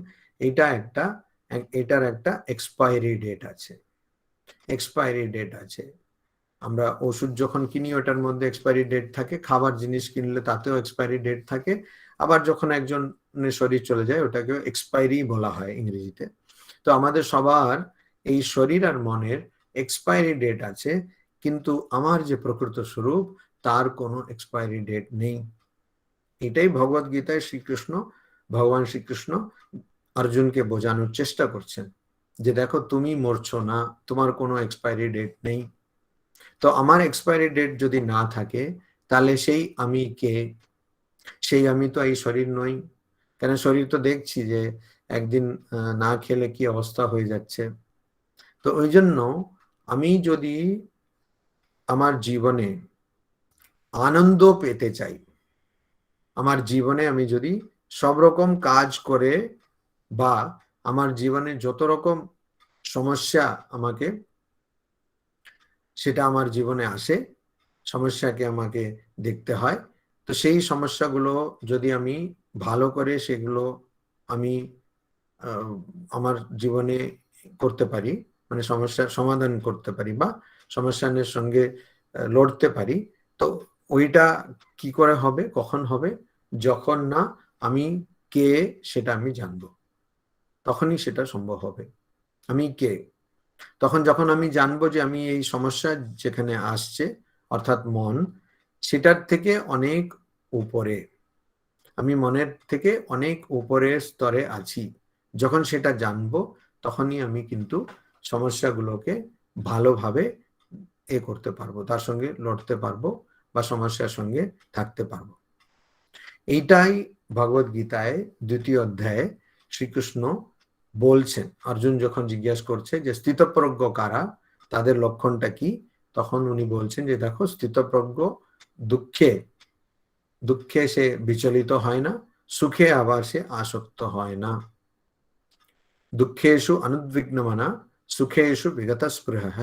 এটার একটা এক্সপায়ারি ডেট আছে, এক্সপায়ারি ডেট আছে। আমরা ওষুধ যখন কিনি ওটার মধ্যে এক্সপায়ারি ডেট থাকে, খাবার জিনিস কিনলে তাতেও এক্সপায়ারি ডেট থাকে, আবার যখন একজনের শরীর চলে যায় ওটাকে এক্সপায়ারি বলা হয় ইংরেজিতে। তো আমাদের সবার এই শরীর আর মনের এক্সপায়ারি ডেট আছে, কিন্তু আমার যে প্রকৃত স্বরূপ তার কোনো এক্সপায়ারি ডেট নেই। এটাই ভগবত গীতায় ভগবান শ্রীকৃষ্ণ অর্জুনকে বোঝানোর চেষ্টা করছেন যে দেখো তুমি মরছো না, তোমার কোনো এক্সপায়ারি ডেট নেই। তো আমার এক্সপায়ারি ডেট যদি না থাকে তাহলে সেই আমি কে? সেই আমি তো এই শরীর নই। কেন শরীর তো দেখছি যে একদিন না খেলে কি অবস্থা হয়ে যাচ্ছে। তো ওই জন্য আমি যদি আমার জীবনে আনন্দ পেতে চাই, আমার জীবনে আমি যদি সব রকম কাজ করে বা আমার জীবনে যত রকম সমস্যা সেটা আমার জীবনে আসে, সমস্যাকে আমাকে দেখতে হয়, তো সেই সমস্যাগুলো যদি আমি ভালো করে সেগুলো আমি আমার জীবনে করতে পারি, মানে সমস্যার সমাধান করতে পারি বা সমস্যার সঙ্গে লড়তে পারি, তো ওইটা কি করে হবে, কখন হবে? যখন না আমি কে সেটা আমি জানবো, তখনই সেটা সম্ভব হবে। আমি কে? যখন আমি জানবো যে আমি এই সমস্যা যেখানে আসছে অর্থাৎ মন, সেটার থেকে অনেক উপরে, আমি মনের থেকে অনেক উপরের স্তরে আছি, যখন সেটা জানবো তখনই আমি কিন্তু সমস্যাগুলোকে ভালোভাবে করতে পারবো, তার সঙ্গে লড়তে পারবো বা সমস্যার সঙ্গে থাকতে পারবো। এইটাই ভগবত গীতায় 2য় অধ্যায়ে শ্রীকৃষ্ণ বলছেন। অর্জুন যখন জিজ্ঞাসা করছে যে স্থিতপ্রজ্ঞ কারা, তাদের লক্ষণটা কি, তখন উনি বলছেন যে দেখো স্থিতপ্রজ্ঞ দুঃখে সে বিচলিত হয় না, সুখে আবার সে আসক্ত হয় না। দুঃখেষু অনুদ্বিগ্নমনা সুখেষু বিগত স্পৃহঃ।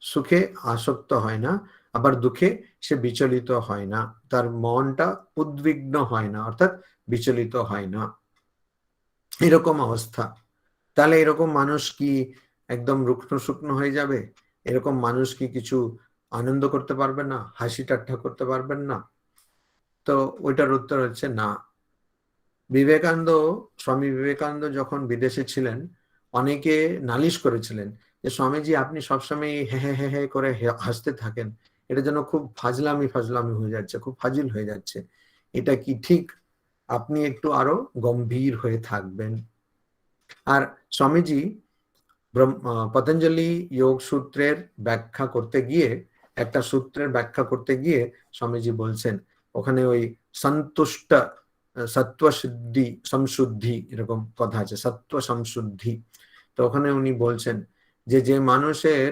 সুখে আসক্ত হয় না আবার দুঃখে সে বিচলিত হয় না, তার মনটা উদ্বিগ্ন হয় না, অর্থাৎ বিচলিত হয় না, এরকম অবস্থা। তাহলে এরকম মানুষ কি একদম রুগ্ন শুকনো হয়ে যাবে? এরকম মানুষ কি কিছু আনন্দ করতে পারবে না, হাসি ঠাট্টা করতে পারবেন না? তো ওইটার উত্তর হচ্ছে না। স্বামী বিবেকানন্দ যখন বিদেশে ছিলেন, অনেকে নালিশ করেছিলেন যে স্বামীজি আপনি সবসময় হে হে হে হে করে হাসতে থাকেন, এটা যেন খুব ফাজলামি ফাজলামি হয়ে যাচ্ছে, খুব ফাজিল হয়ে যাচ্ছে, এটা কি ঠিক? আপনি একটু আরো গম্ভীর হয়ে থাকবেন। আর স্বামীজি পতঞ্জলি যোগ সূত্রের ব্যাখ্যা করতে গিয়ে, একটা সূত্রের ব্যাখ্যা করতে গিয়ে স্বামীজি বলছেন, ওখানে ওই সন্তুষ্ট সত্ত্ব শুদ্ধি সমশুদ্ধি এরকম কথা আছে, সত্ত্ব সমশুদ্ধি। তো ওখানে উনি বলছেন যে যে মানুষের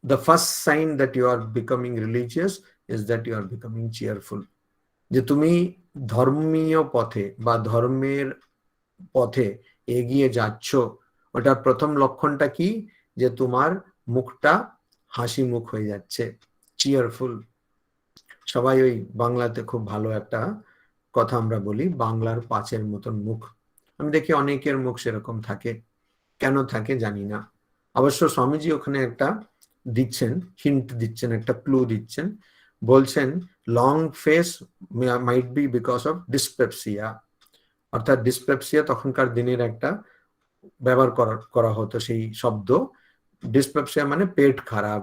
the first sign that you are becoming religious is that you are becoming cheerful, যে তুমি ধর্মীয় পথে বা ধর্মের পথে এগিয়ে যাচ্ছ, ওটার প্রথম লক্ষণটা কি? যে তোমার মুখটা হাসি মুখ হয়ে যাচ্ছে, চিয়ারফুল। সবাই ওই বাংলাতে খুব ভালো একটা কথা আমরা বলি, বাংলার পাঁচের মতন মুখ। আমি দেখি অনেকের মুখ সেরকম থাকে, কেন থাকে জানি না। অবশ্য স্বামীজি ওখানে একটা দিচ্ছেন, হিন্ট দিচ্ছেন, একটা ক্লু দিচ্ছেন, বলছেন long face might be because of dyspepsia. অর্থাৎ ডিসপেপসিয়া তখনকার দিনের একটা ব্যবহার করা হতো সেই শব্দ। ডিসপেপসিয়া মানে পেট খারাপ,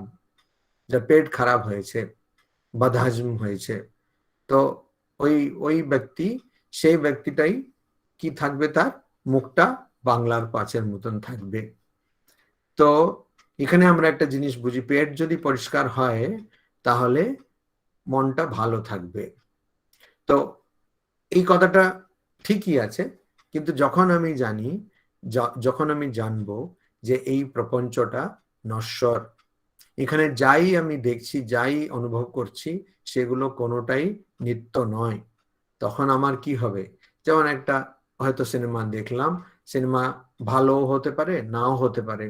যার পেট খারাপ হয়েছে, বদহজম হয়েছে, তো ওই ব্যক্তি, সেই ব্যক্তিটাই কি থাকবে, তার মুখটা বাংলার পাঁচের মতন থাকবে। তো এখানে আমরা একটা জিনিস বুঝি, পেট যদি পরিষ্কার হয় তাহলে মনটা ভালো থাকবে। তো এই কথাটা ঠিকই আছে, কিন্তু যখন আমি জানবো যে এই প্রপঞ্চটা নশ্বর, এখানে যাই আমি দেখছি, যাই অনুভব করছি, সেগুলো কোনোটাই নিত্য নয়, তখন আমার কি হবে? যেমন একটা হয়তো সিনেমা দেখলাম, সিনেমা ভালো হতে পারে, নাও হতে পারে।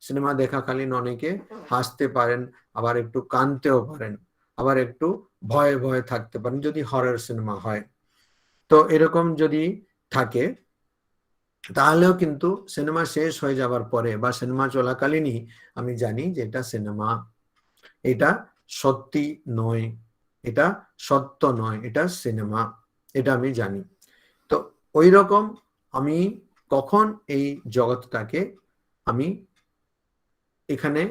সিনেমা দেখাকালীন অনেকে হাসতে পারেন, আবার একটু কাঁদতেও পারেন, আবার একটু ভয়ে ভয়ে থাকতে পারেন যদি হরর সিনেমা হয়। তো এরকম যদি থাকে, তাহলেও কিন্তু সিনেমা শেষ হয়ে যাবার পরে বা সিনেমা চলাকালীনই আমি জানি যে এটা সিনেমা, এটা সত্যি নয়, এটা সত্য নয়, এটা সিনেমা, এটা আমি জানি। তো ওই রকম আমি কখন এই জগৎটাকে আমি এখানে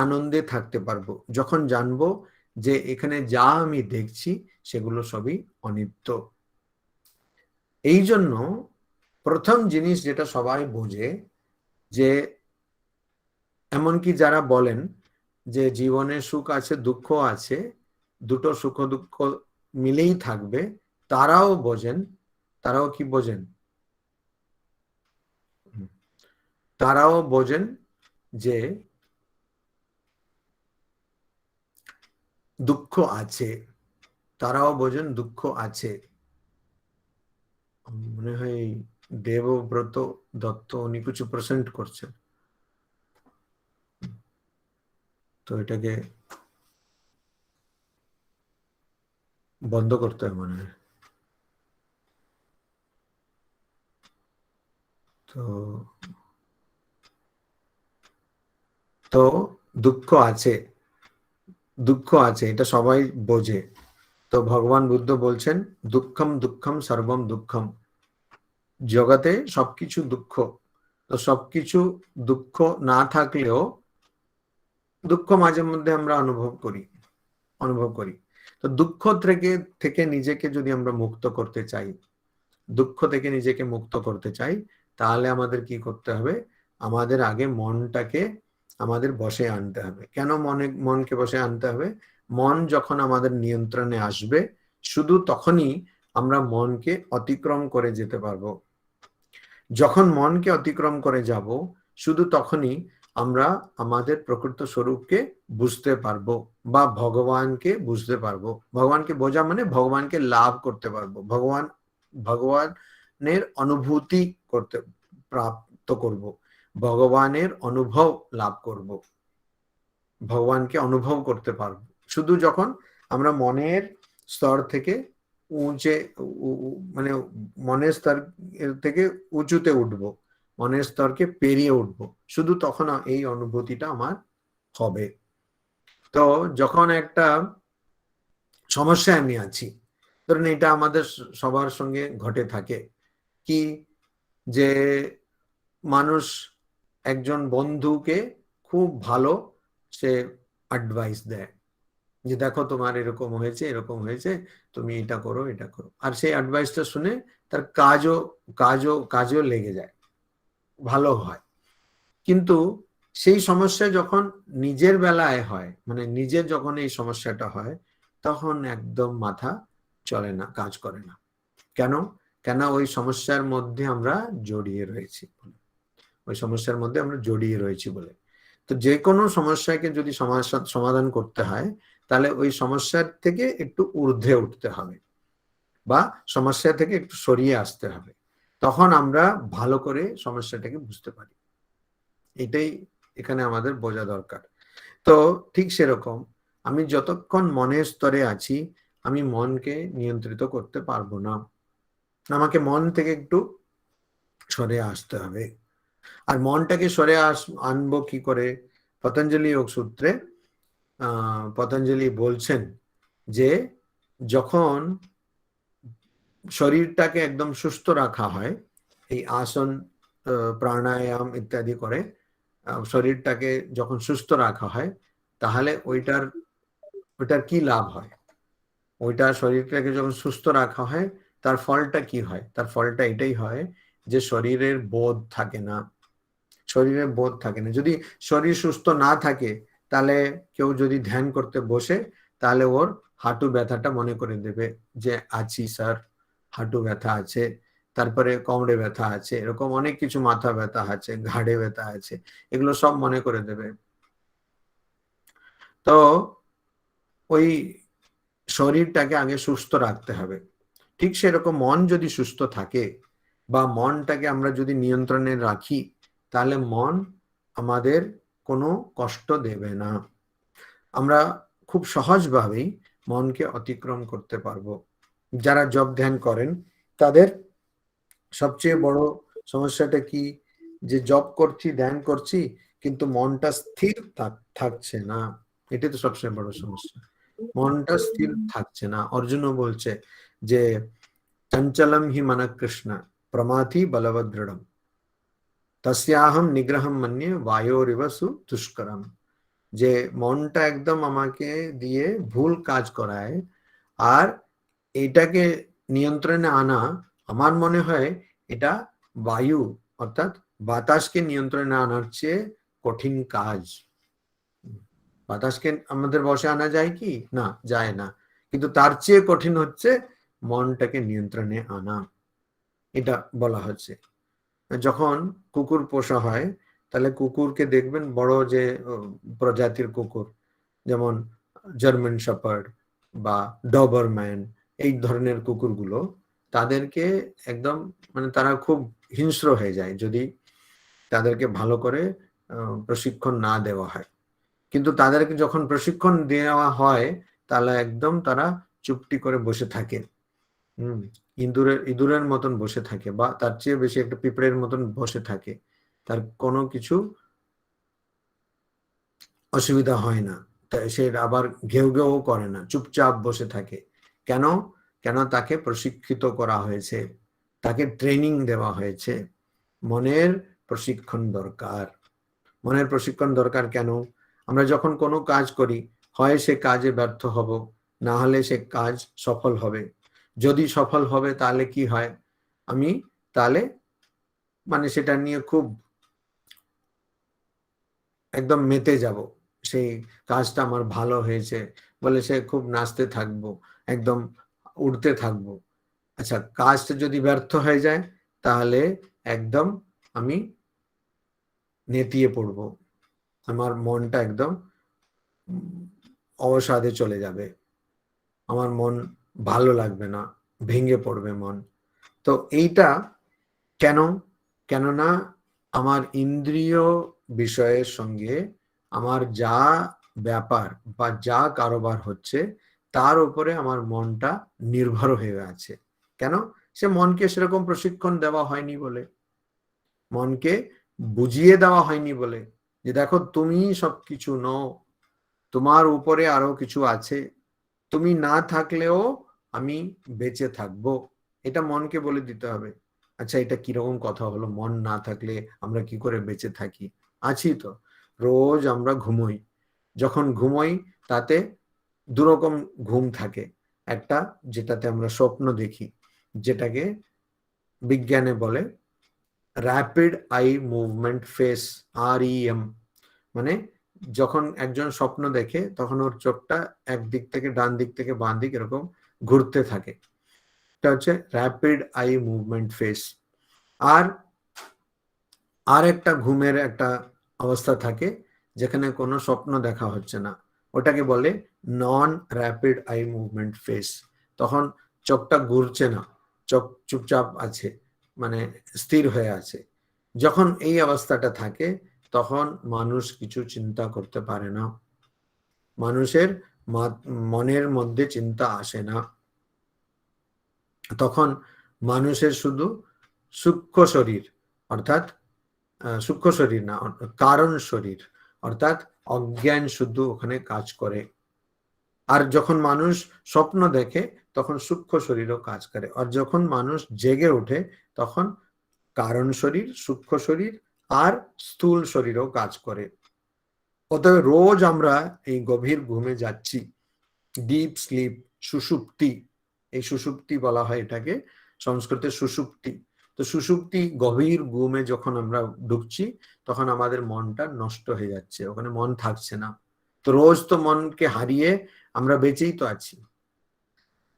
আনন্দে থাকতে পারবো? যখন জানবো যে এখানে যা আমি দেখছি সেগুলো সবই অনিত্য। এই জন্য প্রথম জিনিস যেটা সবাই বোঝে, যে এমনকি যারা বলেন যে জীবনে সুখ আছে দুঃখ আছে, দুটো সুখ দুঃখ মিলেই থাকবে, তারাও বোঝেন, তারাও কি বোঝেন? তারাও বোঝেন যে দুঃখ আছে, তারাও বোঝেন দুঃখ আছে। মনে হয় দেবব্রত দত্ত উনি কিছু প্রেজেন্ট করছেন, তো এটাকে বন্ধ করতে হবে মনে হয়। তো তো দুঃখ আছে, দুঃখ আছে, এটা সবাই বোঝে। তো ভগবান বুদ্ধ বলছেন দুঃখম দুঃখম সর্বম দুঃখম, জগতে সবকিছু দুঃখ। তো সবকিছু দুঃখ না থাকলেও দুঃখ মাঝে মধ্যে আমরা অনুভব করি। তো দুঃখ থেকে নিজেকে যদি আমরা মুক্ত করতে চাই, দুঃখ থেকে নিজেকে মুক্ত করতে চাই, তাহলে আমাদের কি করতে হবে? আমাদের আগে মনটাকে আমাদের বশে আনতে হবে। কেন মনকে বশে আনতে হবে? মন যখন আমাদের নিয়ন্ত্রণে আসবে, শুধু তখনই আমরা মনকে অতিক্রম করে যেতে পারবো। যখন মনকে অতিক্রম করে যাব, শুধু তখনই আমরা আমাদের প্রকৃত স্বরূপকে বুঝতে পারবো বা ভগবানকে বুঝতে পারবো। ভগবানকে বোঝা মানে ভগবানকে লাভ করতে পারবো, ভগবানের অনুভূতি প্রাপ্ত করব, ভগবানের অনুভব লাভ করব। ভগবানকে অনুভব করতে পারবো শুধু যখন আমরা মনের স্তর থেকে মানে মনের স্তর থেকে উঁচুতে উঠবো, মনের স্তরকে পেরিয়ে উঠবো, শুধু তখন এই অনুভূতিটা আমার হবে। তো যখন একটা সমস্যায় আমি আছি, ধরুন এটা আমাদের সবার সঙ্গে ঘটে থাকে কি, যে মানুষ একজন বন্ধুকে খুব ভালো সে অ্যাডভাইস দেয় যে দেখো তোমার এরকম হয়েছে, তুমি এটা করো এটা করো, আর সেই অ্যাডভাইসটা শুনে তার কাজও লেগে যায়, ভালো হয়। কিন্তু সেই সমস্যা যখন নিজের বেলায় হয়, মানে নিজের যখন এই সমস্যাটা হয়, তখন একদম মাথা চলে না, কাজ করে না। কেন? কেন ওই সমস্যার মধ্যে আমরা জড়িয়ে রয়েছি, ওই সমস্যার মধ্যে আমরা জড়িয়ে রয়েছি বলে। তো যে কোনো সমস্যাকে যদি সমাধান করতে হয়, তাহলে ওই সমস্যার থেকে একটু ঊর্ধ্বে উঠতে হবে বা সমস্যা থেকে একটু সরিয়ে আসতে হবে, তখন আমরা ভালো করে সমস্যাটাকে বুঝতে পারি। এটাই এখানে আমাদের বোঝা দরকার। তো ঠিক সেরকম আমি যতক্ষণ মনের স্তরে আছি, আমি মনকে নিয়ন্ত্রিত করতে পারবো না, আমাকে মন থেকে একটু সরে আসতে হবে। আর মনটাকে সরে আনবো কি করে? পতঞ্জলি যোগ সূত্রে পতঞ্জলি বলছেন যে যখন শরীরটাকে একদম সুস্থ রাখা হয়, এই আসন প্রাণায়াম ইত্যাদি করে শরীরটাকে যখন সুস্থ রাখা হয়, তাহলে ওইটার কি লাভ হয়? ওইটা শরীরটাকে যখন সুস্থ রাখা হয়, তার ফলটা কি হয়? তার ফলটা এটাই হয় যে শরীরের বোধ থাকে না, শরীরের বোধ থাকে না। যদি শরীর সুস্থ না থাকে, তাহলে কেউ যদি ধ্যান করতে বসে, তাহলে ওর হাঁটু ব্যথাটা মনে করে দেবে যে আছি স্যার, হাঁটু ব্যথা আছে, তারপরে কোমরে ব্যথা আছে, এরকম অনেক কিছু, মাথা ব্যথা আছে, ঘাড়ে ব্যথা আছে, এগুলো সব মনে করে দেবে। তো ওই শরীরটাকে আগে সুস্থ রাখতে হবে। ঠিক সেরকম মন যদি সুস্থ থাকে বা মনটাকে আমরা যদি নিয়ন্ত্রণে রাখি, তাহলে মন আমাদের কোনো কষ্ট দেবে না, আমরা খুব সহজভাবেই মনকে অতিক্রম করতে পারবো। যারা জপ ধ্যান করেন, তাদের সবচেয়ে বড় সমস্যাটা কি? যে জপ করছি, ধ্যান করছি, কিন্তু মনটা স্থির থাকছে না। এটা তো সবচেয়ে বড় সমস্যা, মনটা স্থির থাকছে না। অর্জুনও বলছে যে চঞ্চলম হি মন কৃষ্ণ প্রমাথি বলবৎ দৃঢ়ম তস্যাহম নিগ্রহম মন্যে বায়োরিব দুষ্করম। যে মনটা একদম আমাকে দিয়ে ভুল কাজ করায়, আর এটাকে নিয়ন্ত্রণে আনা, আমার মনে হয় এটা বায়ু অর্থাৎ বাতাসকে নিয়ন্ত্রণে আনার চেয়ে কঠিন কাজ। বাতাসকে আমাদের বশে আনা যায় কি? না, যায় না। কিন্তু তার চেয়ে কঠিন হচ্ছে মনটাকে নিয়ন্ত্রণে আনা, এটা বলা হচ্ছে। যখন কুকুর পোষা হয়, তাহলে কুকুরকে দেখবেন, বড় যে প্রজাতির কুকুর, যেমন জার্মান শেপার্ড বা ডবারম্যান, এই ধরনের কুকুরগুলো, তাদেরকে একদম মানে তারা খুব হিংস্র হয়ে যায় যদি তাদেরকে ভালো করে প্রশিক্ষণ না দেওয়া হয়। কিন্তু তাদেরকে যখন প্রশিক্ষণ দেওয়া হয়, তাহলে একদম তারা চুপটি করে বসে থাকে, ইঁদুরের মতন বসে থাকে, বা তার চেয়ে বেশি একটা পিঁপড়ের মতন বসে থাকে, তার কোনো কিছু অসুবিধা হয় না, সে আবার ঘেউ ঘেউ করে না, চুপচাপ বসে থাকে। কেন? কেন? তাকে প্রশিক্ষিত করা হয়েছে, তাকে ট্রেনিং দেওয়া হয়েছে। মনের প্রশিক্ষণ দরকার। মনের প্রশিক্ষণ দরকার কেন? আমরা যখন কোনো কাজ করি, হয় সে কাজে ব্যর্থ হব, না হলে সে কাজ সফল হবে। যদি সফল হবে, তাহলে কি হয়? আমি তাহলে মানে সেটা নিয়ে খুব একদম মেতে যাব, সেই কাজটা আমার ভালো হয়েছে বলে সে খুব নাচতে থাকবো, একদম উঠতে থাকবো। আচ্ছা, কাজটা যদি ব্যর্থ হয়ে যায়, তাহলে একদম আমি নেতিয়ে পড়বো, আমার মনটা একদম অবসাদে চলে যাবে, আমার মন ভালো লাগবে না, ভেঙে পড়বে মন। তো এইটা কেন? কেননা আমার ইন্দ্রিয় বিষয়ের সঙ্গে আমার যা ব্যাপার বা যা কারোবার হচ্ছে তার উপরে আমার মনটা নির্ভর হয়ে আছে। কেন? সে মনকে সেরকম প্রশিক্ষণ দেওয়া হয়নি বলে, মনকে বুঝিয়ে দেওয়া হয়নি বলে যে দেখো তুমি সবকিছু নও, তোমার উপরে আরো কিছু আছে, তুমি না থাকলেও আমি বেঁচে থাকবো। এটা মনকে বলে দিতে হবে। আচ্ছা, এটা কিরকম কথা হলো? মন না থাকলে আমরা কি করে বেঁচে থাকি? আছি তো, রোজ আমরা ঘুমোই। যখন ঘুমোই তাতে দুরকম ঘুম থাকে। একটা যেটাতে আমরা স্বপ্ন দেখি, যেটাকে বিজ্ঞানে বলে rapid eye movement face, REM। মানে যখন একজন স্বপ্ন দেখে তখন ওর চোখটা একদিক থেকে ডান দিক থেকে বাঁ দিক এরকম ঘুরতে থাকে, এটা হচ্ছে র্যাপিড আই মুভমেন্ট ফেস। আর একটা ঘুমের একটা অবস্থা থাকে যেখানে কোনো স্বপ্ন দেখা হচ্ছে না, ওটাকে বলে নন র্যাপিড আই মুভমেন্ট ফেস। তখন চোখটা ঘুরছে না, চোখ চুপচাপ আছে, মানে স্থির হয়ে আছে। যখন এই অবস্থাটা থাকে তখন মানুষ কিছু চিন্তা করতে পারে না, মানুষের মনের মধ্যে চিন্তা আসে না। তখন মানুষের শুধু সূক্ষ্ম শরীর, অর্থাৎ সূক্ষ্ম শরীর না, কারণ শরীর অর্থাৎ অজ্ঞান শুধু ওখানে কাজ করে। আর যখন মানুষ স্বপ্ন দেখে তখন সূক্ষ্ম শরীরও কাজ করে। আর যখন মানুষ জেগে ওঠে তখন কারণ শরীর, সূক্ষ্ম শরীর আর স্থূল শরীরও কাজ করে। অতএব রোজ আমরা এই গভীর ঘুমে যাচ্ছি, ডিপ স্লিপ, সুষুপ্তি। এই সুষুপ্তি বলা হয় এটাকে, সংস্কৃতে সুষুপ্তি। তো সুষুপ্তি, গভীর ঘুমে যখন আমরা ঢুকছি তখন আমাদের মনটা নষ্ট হয়ে যাচ্ছে, ওখানে মন থাকছে না। তো রোজ তো মনকে হারিয়ে আমরা বেঁচেই তো আছি।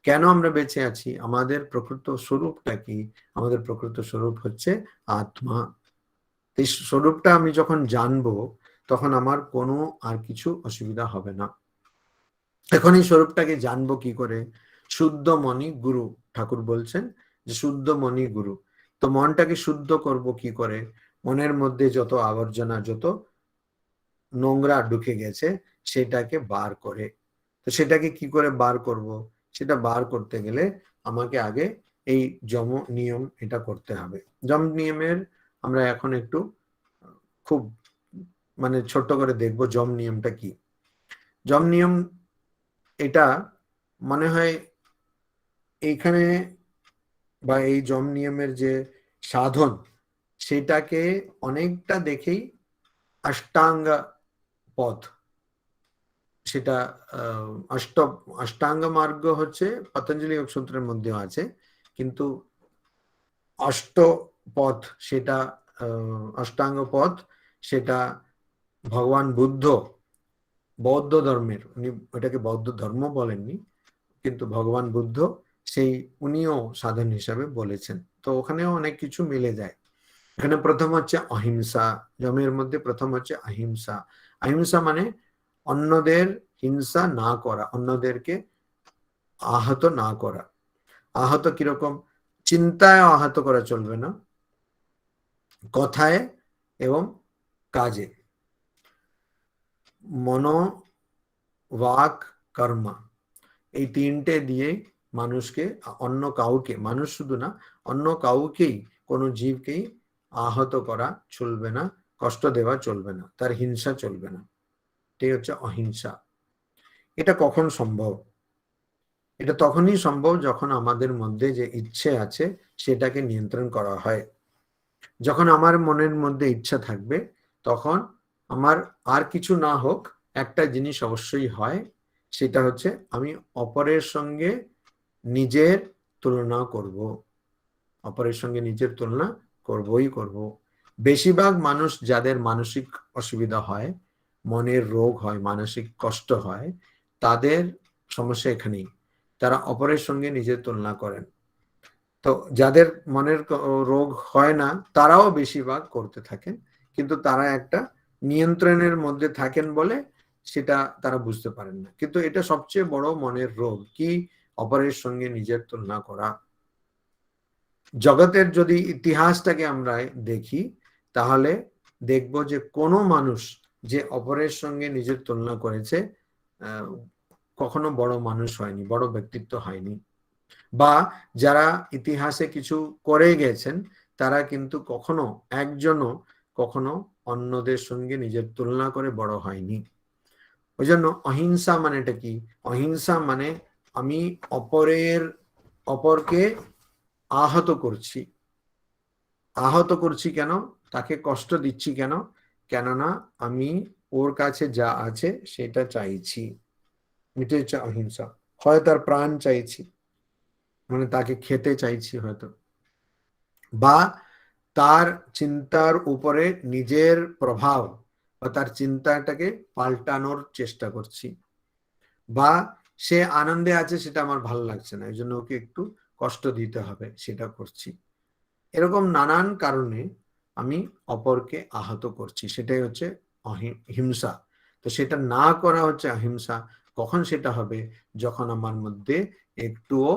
কেন আমরা বেঁচে আছি? আমাদের প্রকৃত স্বরূপটা কি? আমাদের প্রকৃত স্বরূপ হচ্ছে আত্মা। এই স্বরূপটা আমি যখন জানবো তখন আমার কোনো আর কিছু অসুবিধা হবে না। এখন এই স্বরূপটাকে জানবো কি করে? শুদ্ধ মনি গুরু, ঠাকুর বলছেন যে শুদ্ধ মনি গুরু। তো মনটাকে শুদ্ধ করব কি করে? মনের মধ্যে যত আবর্জনা, যত নোংরা ঢুকে গেছে সেটাকে বার করে। তো সেটাকে কি করে বার করব? সেটা বার করতে গেলে আমাকে আগে এই যম নিয়ম এটা করতে হবে। যম নিয়মের আমরা এখন একটু খুব মানে ছোট্ট করে দেখবো যম নিয়মটা কি। যম নিয়ম এটা মনে হয় এইখানে বা এই যম নিয়মের যে সাধন সেটাকে অনেকটা দেখেই অষ্টাঙ্গ পথ, সেটা অষ্টাঙ্গ মার্গ হচ্ছে পতঞ্জলি যোগসূত্রের মধ্যেও আছে, কিন্তু অষ্টপথ সেটা অষ্টাঙ্গ পথ সেটা ভগবান বুদ্ধ বৌদ্ধ ধর্মের, উনি ওটাকে বৌদ্ধ ধর্ম বলেননি, কিন্তু ভগবান বুদ্ধ সেই উনিও সাধন হিসাবে বলেছেন। তো ওখানেও অনেক কিছু মিলে যায়। এখানে প্রথম হচ্ছে অহিংসা, যমের মধ্যে প্রথম হচ্ছে অহিংসা। অহিংসা মানে অন্যদের হিংসা না করা, অন্যদেরকে আহত না করা। আহত কিরকম? চিন্তায় আহত করা চলবে না, কথায় এবং কাজে। মনো, বাক, কর্ম, এই তিনটে দিয়ে মানুষকে, অন্য কাউকে, মানুষ শুধু না অন্য কাউকেই, কোনো জীবকেই আহত করা চলবে না, কষ্ট দেওয়া চলবে না, তার হিংসা চলবে না। এটাই হচ্ছে অহিংসা। এটা কখন সম্ভব? এটা তখনই সম্ভব যখন আমাদের মধ্যে যে ইচ্ছে আছে সেটাকে নিয়ন্ত্রণ করা হয়। যখন আমার মনের মধ্যে ইচ্ছা থাকবে তখন আমার আর কিছু না হোক একটা জিনিস অবশ্যই হয়, সেটা হচ্ছে আমি অপরের সঙ্গে নিজের তুলনা করব। অপরের সঙ্গে নিজের তুলনা করবই করব। বেশিরভাগ মানুষ যাদের মানসিক অসুবিধা হয়, মনের রোগ হয়, মানসিক কষ্ট হয়, তাদের সমস্যা এখানেই, তারা অপরের সঙ্গে নিজের তুলনা করেন। তো যাদের মনের রোগ হয় না তারাও বেশিরভাগ করতে থাকেন, কিন্তু তারা একটা নিয়ন্ত্রণের মধ্যে থাকেন বলে সেটা তারা বুঝতে পারেন না। কিন্তু এটা সবচেয়ে বড় মনের রোগ, কি? অপরের সঙ্গে নিজের তুলনা করা। জগতের যদি ইতিহাসটাকে আমরা দেখি তাহলে দেখব যে কোনো মানুষ যে অপরের সঙ্গে নিজের তুলনা করেছে কখনো বড় মানুষ হয়নি, বড় ব্যক্তিত্ব হয়নি। বা যারা ইতিহাসে কিছু করে গেছেন তারা কিন্তু কখনো একজনও কখনো অন্যদের সঙ্গে নিজের তুলনা করে বড় হয়নি। ওই জন্য অহিংসা মানেটা কি? অহিংসা মানে আমি অপরকে আহত করছি। আহত করছি কেন? তাকে কষ্ট দিচ্ছি কেন? কেননা আমি ওর কাছে যা আছে সেটা চাইছি। এটা হচ্ছে অহিংসা। হয় তার প্রাণ চাইছি, মানে তাকে খেতে চাইছি হয়তো, বা তার চিন্তার উপরে নিজের প্রভাব বা তার চিন্তাটাকে পাল্টানোর চেষ্টা করছি, বা সে আনন্দে আছে সেটা আমার ভালো লাগছে না, এই জন্য ওকে একটু কষ্ট দিতে হবে, সেটা করছি। এরকম নানান কারণে আমি অপরকে আহত করছি, সেটাই হচ্ছে হিংসা। তো সেটা না করা হচ্ছে অহিংসা। কখন সেটা হবে? যখন আমার মধ্যে একটুও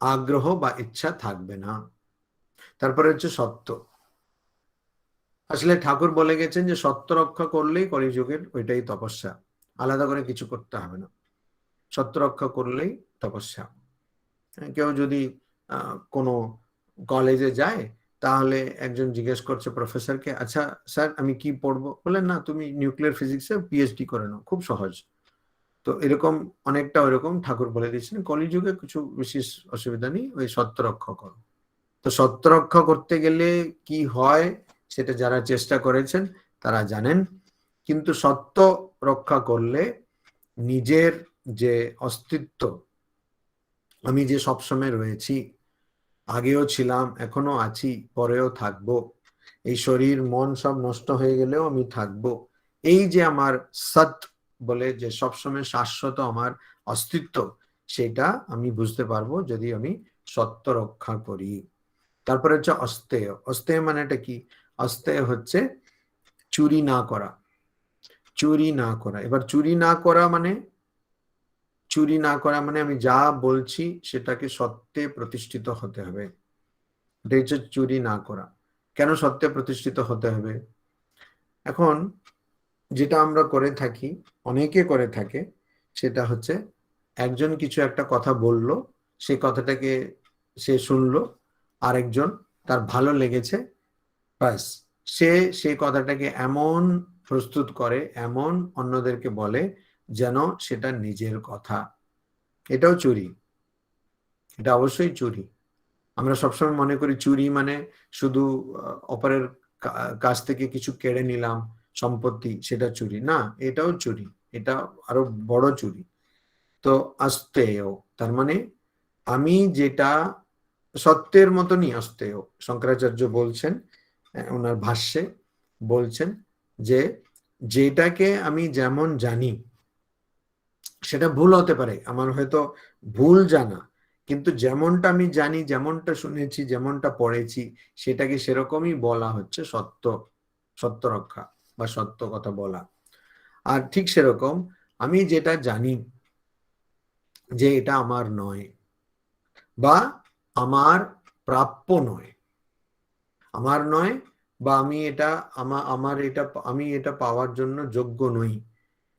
আগ্রহ বা ইচ্ছা থাকবে না। তারপরে হচ্ছে সত্য। আসলে ঠাকুর বলে গেছেন যে সত্য রক্ষা করলেই কলিযুগের ওইটাই তপস্যা, আলাদা করে কিছু করতে হবে না। সত্য রক্ষা করলেই তপস্যা। কেউ যদি কোনো কলেজে যায়, তাহলে একজন জিজ্ঞেস করছে প্রফেসরকে, আচ্ছা স্যার আমি কি পড়বো? বললেন না, তুমি নিউক্লিয়ার ফিজিক্সে পিএইচডি করে নাও, খুব সহজ। তো এরকম অনেকটা ওইরকম ঠাকুর বলে দিচ্ছেন কলিযুগে কিছু বিশেষ অসুবিধা নেই, ওই সত্য রক্ষা করো। তো সত্য রক্ষা করতে গেলে কি হয় সেটা যারা চেষ্টা করেছেন তারা জানেন। কিন্তু সত্য রক্ষা করলে নিজের যে অস্তিত্ব, আমি যে সবসময় রয়েছি, আগেও ছিলাম, এখনো আছি, পরেও থাকবো, এই শরীর মন সব নষ্ট হয়ে গেলেও আমি থাকবো, এই যে আমার সৎ বলে যে সবসময় শাশ্বত আমার অস্তিত্ব, সেটা আমি বুঝতে পারবো যদি আমি সত্য রক্ষা করি। তারপরে হচ্ছে অস্তেয়। অস্তেয় মানেটা কি? অস্তেয় হচ্ছে চুরি না করা। চুরি না করা। এবার চুরি না করা মানে, চুরি না করা মানে আমি যা বলছি সেটাকে সত্যে প্রতিষ্ঠিত হতে হবে। এটা হচ্ছে চুরি না করা। কেন সত্যে প্রতিষ্ঠিত হতে হবে? এখন যেটা আমরা করে থাকি, অনেকে করে থাকে, সেটা হচ্ছে একজন কিছু একটা কথা বলল, সেই কথাটাকে সে শুনলো, আরেকজন তার ভালো লেগেছে, ব্যাস সে সেই কথাটাকে এমন প্রস্তুত করে, এমন অন্যদেরকে বলে যেন সেটা নিজের কথা। এটাও চুরি, এটা অবশ্যই চুরি। আমরা সবসময় মনে করি চুরি মানে শুধু অপরের কাছ থেকে কিছু কেড়ে নিলাম সম্পত্তি, সেটা চুরি না, এটাও চুরি, এটা আরো বড় চুরি। তো আস্তেয় তার মানে আমি যেটা সত্যের মতনই আস্তেয়। শঙ্করাচার্য বলছেন ওনার ভাষ্যে, বলছেন যে যেটাকে আমি যেমন জানি, সেটা ভুল হতে পারে, আমার হয়তো ভুল জানা, কিন্তু যেমনটা আমি জানি, যেমনটা শুনেছি, যেমনটা পড়েছি, সেটাকে সেরকমই বলা হচ্ছে সত্য, সত্য রক্ষা বা সত্য কথা বলা। আর ঠিক সেরকম আমি যেটা জানি যে এটা আমার নয় বা আমার প্রাপ্য নয়, আমার নয়, বা আমি এটা আমার এটা আমি এটা পাওয়ার জন্য যোগ্য নই,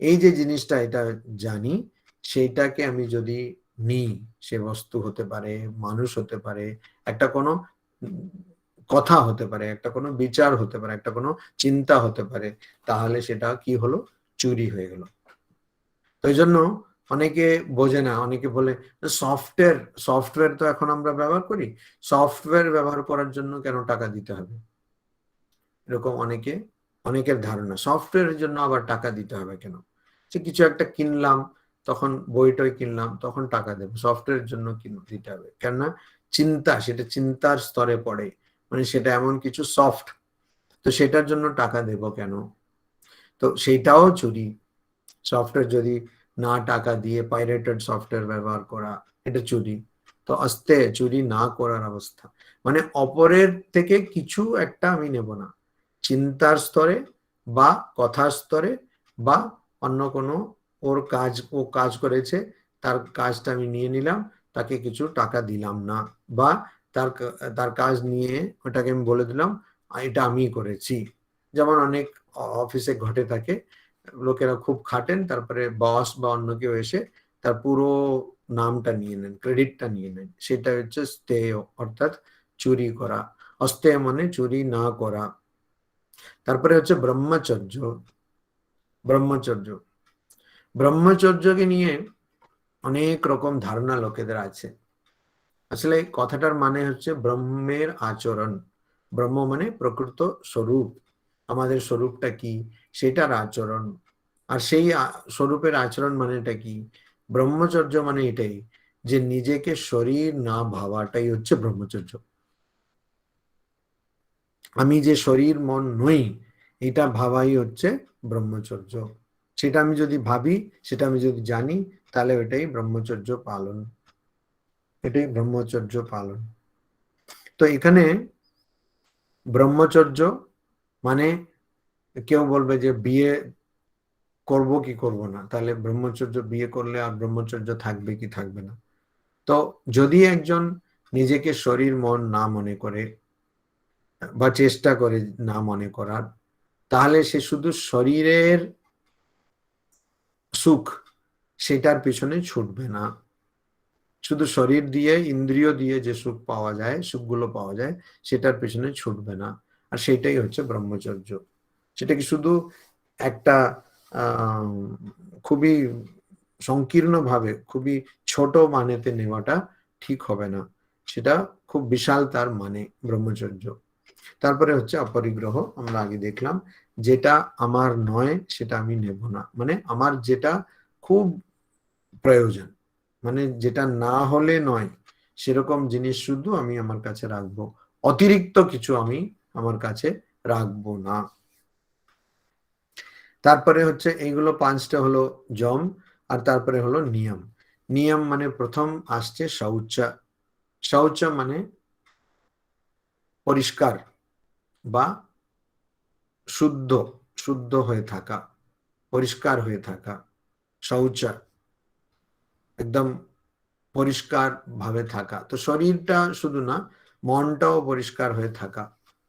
এই যে জিনিসটা এটা জানি, সেইটাকে আমি যদি নিই, সে বস্তু হতে পারে, মানুষ হতে পারে, একটা কোনো কথা হতে পারে, একটা কোনো বিচার হতে পারে, একটা কোনো চিন্তা হতে পারে, তাহলে সেটা কি হলো? চুরি হয়ে গেল। তো এই জন্য অনেকে বোঝে না, অনেকে বলে সফটওয়্যার তো এখন আমরা ব্যবহার করি, সফটওয়্যার ব্যবহার করার জন্য কেন টাকা দিতে হবে? এরকম অনেকের ধারণা, সফটওয়্যারের জন্য আবার টাকা দিতে হবে কেন? যে কিছু একটা কিনলাম, তখন বইটই কিনলাম, তখন টাকা দেবো, সফটওয়্যারের জন্য দিতে হবে কেননা চিন্তা, সেটা চিন্তার স্তরে পড়ে, মানে সেটা এমন কিছু সফট, তো সেটার জন্য টাকা দেব কেন? তো সেইটাও চুরি। সফটওয়্যার যদি না টাকা দিয়ে পাইরেটেড সফটওয়্যার ব্যবহার করা, এটা চুরি। তো আস্তে চুরি না করার অবস্থা, মানে অপরের থেকে কিছু একটা আমি নেব না, চিন্তার স্তরে বা কথার স্তরে বা অন্য কোনো ও কাজ করেছে, তার কাজটা আমি নিয়ে নিলাম, তাকে কিছু টাকা দিলাম না, বা তার কাজ নিয়ে ওটাকে আমি বলে দিলাম এটা আমি করেছি। যেমন অনেক অফিসে ঘটে থাকে, লোকেরা খুব খাটেন, তারপরে বস বা অন্য কেউ এসে তার পুরো নামটা নিয়ে নেন, ক্রেডিটটা নিয়ে নেন, সেটা হচ্ছে স্তেয়, অর্থাৎ চুরি করা। অস্তেয় মানে চুরি না করা। তারপরে হচ্ছে ব্রহ্মচর্য। ব্রহ্মচর্য ব্রহ্মচর্যকে নিয়ে অনেক রকম ধারণা লোকেদের আছে। আসলে কথাটার মানে হচ্ছে ব্রহ্মের আচরণ। ব্রহ্ম মানে প্রকৃত স্বরূপ, আমাদের স্বরূপটা কি সেটার আচরণ। আর সেই স্বরূপের আচরণ মানেটা কি? ব্রহ্মচর্য মানে এটাই যে নিজেকে শরীর না ভাবাটাই হচ্ছে ব্রহ্মচর্য। আমি যে শরীর মন নই এটা ভাবাই হচ্ছে ব্রহ্মচর্য। সেটা আমি যদি ভাবি, সেটা আমি যদি জানি, তাহলে ওটাই ব্রহ্মচর্য পালন, এটাই ব্রহ্মচর্য পালন। তো এখানে ব্রহ্মচর্য মানে কেউ বলবে যে বিয়ে করব কি করব না, তাহলে ব্রহ্মচর্য, বিয়ে করলে আর ব্রহ্মচর্য থাকবে কি থাকবে না। তো যদি একজন নিজেকে শরীর মন না মনে করে বা চেষ্টা করে না মনে করার, তাহলে সে শুধু শরীরের সুখ সেটার পিছনে ছুটবে না। শুধু শরীর দিয়ে, ইন্দ্রিয় দিয়ে যে সুখ পাওয়া যায়, সুখগুলো পাওয়া যায়, সেটার পিছনে ছুটবে না। আর সেটাই হচ্ছে ব্রহ্মচর্য। সেটা কি শুধু একটা খুবই সংকীর্ণ ভাবে, খুবই ছোট মানেতে নেওয়াটা ঠিক হবে না, সেটা খুব বিশাল তার মানে ব্রহ্মচর্য। তারপরে হচ্ছে অপরিগ্রহ, আমরা আগে দেখলাম, যেটা আমার নয় সেটা আমি নেব না, মানে আমার যেটা খুব প্রয়োজন, মানে যেটা না হলে নয় সেরকম জিনিস শুধু আমি আমার কাছে রাখবো, অতিরিক্ত কিছু আমি আমার কাছে রাখবো না। তারপরে হচ্ছে এইগুলো পাঁচটা হলো যম, আর তারপরে হলো নিয়ম। নিয়ম মানে প্রথম আসছে শৌচ। শৌচ মানে পরিষ্কার বা শুদ্ধ, শুদ্ধ হয়ে থাকা, পরিষ্কার হয়ে থাকা। শৌচ একদম পরিষ্কার ভাবে থাকা। তো শরীরটা শুধু না, মনটাও পরিষ্কার হয়ে থাকা।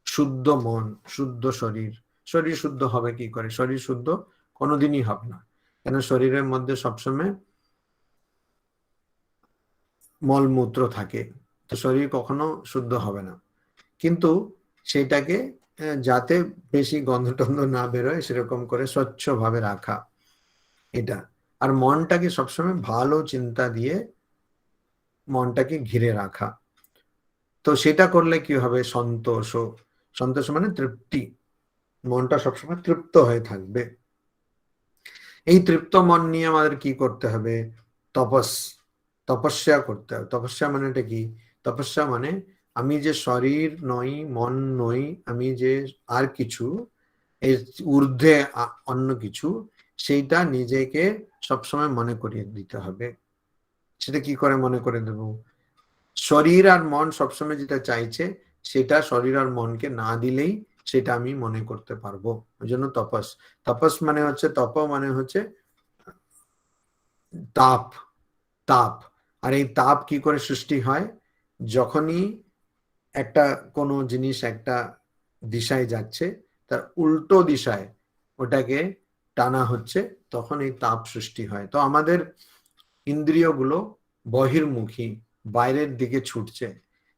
শুদ্ধ মন, শুদ্ধ শরীর। শরীর শুদ্ধ হবে কি করে? শরীর শুদ্ধ কোনোদিনই হবে না, কেন শরীরের মধ্যে সবসময় মলমূত্র থাকে, তো শরীর কখনো শুদ্ধ হবে না। কিন্তু সেটাকে যাতে বেশি গন্ধ টন্ধ না বেরোয় সেরকম করে স্বচ্ছ ভাবে রাখা, এটা। আর মনটাকে সবসময় ভালো চিন্তা দিয়ে মনটাকে ঘিরে রাখা। তো সেটা করলে কি হবে? সন্তোষ। সন্তোষ মানে তৃপ্তি, মনটা সবসময় তৃপ্ত হয়ে থাকবে। এই তৃপ্ত মন নিয়ে আমাদের কি করতে হবে? তপস্যা করতে হবে। তপস্যা মানে এটা কি? তপস্যা মানে আমি যে শরীর নই, মন নই, আমি যে আর কিছু, এর ঊর্ধ্বে অন্য কিছু, সেইটা নিজেকে সবসময় মনে করিয়ে দিতে হবে। সেটা কি করে মনে করে দেব? শরীর আর মন সবসময় যেটা চাইছে সেটা শরীর আর মনকে না দিলেই সেটা আমি মনে করতে পারবো। ওই জন্য তপস। তপস মানে হচ্ছে, তপ মানে হচ্ছে তাপ, তাপ। আর এই তাপ কি করে সৃষ্টি হয়? যখনই একটা কোনো জিনিস একটা দিশায় যাচ্ছে, তার উল্টো দিশায় ওটাকে টানা হচ্ছে, তখন এই তাপ সৃষ্টি হয়। তো আমাদের ইন্দ্রিয়গুলো বহির্মুখী, বাইরের দিকে ছুটছে,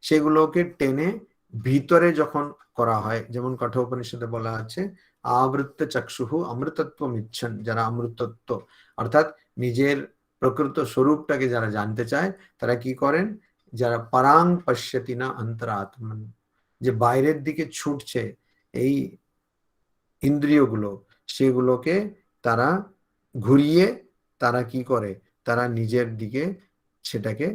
সেগুলোকে টেনে ভিতরে যখন করা হয়, যেমন কঠোপনিষদে বলা আছে, আবৃত্ত চক্ষুহু অমৃতত্ব ইচ্ছন, যারা অমৃতত্ব অর্থাৎ নিজের প্রকৃত স্বরূপটাকে যারা জানতে চায়, তারা কি করেন? যারা পরাং পশ্যতি না অন্তরাত্মন, যে বাইরের দিকে ছুটছে এই ইন্দ্রিয়গুলো, সেগুলোকে তারা ঘুরিয়ে তারা কি করে? তারা নিজের দিকে সেটাকে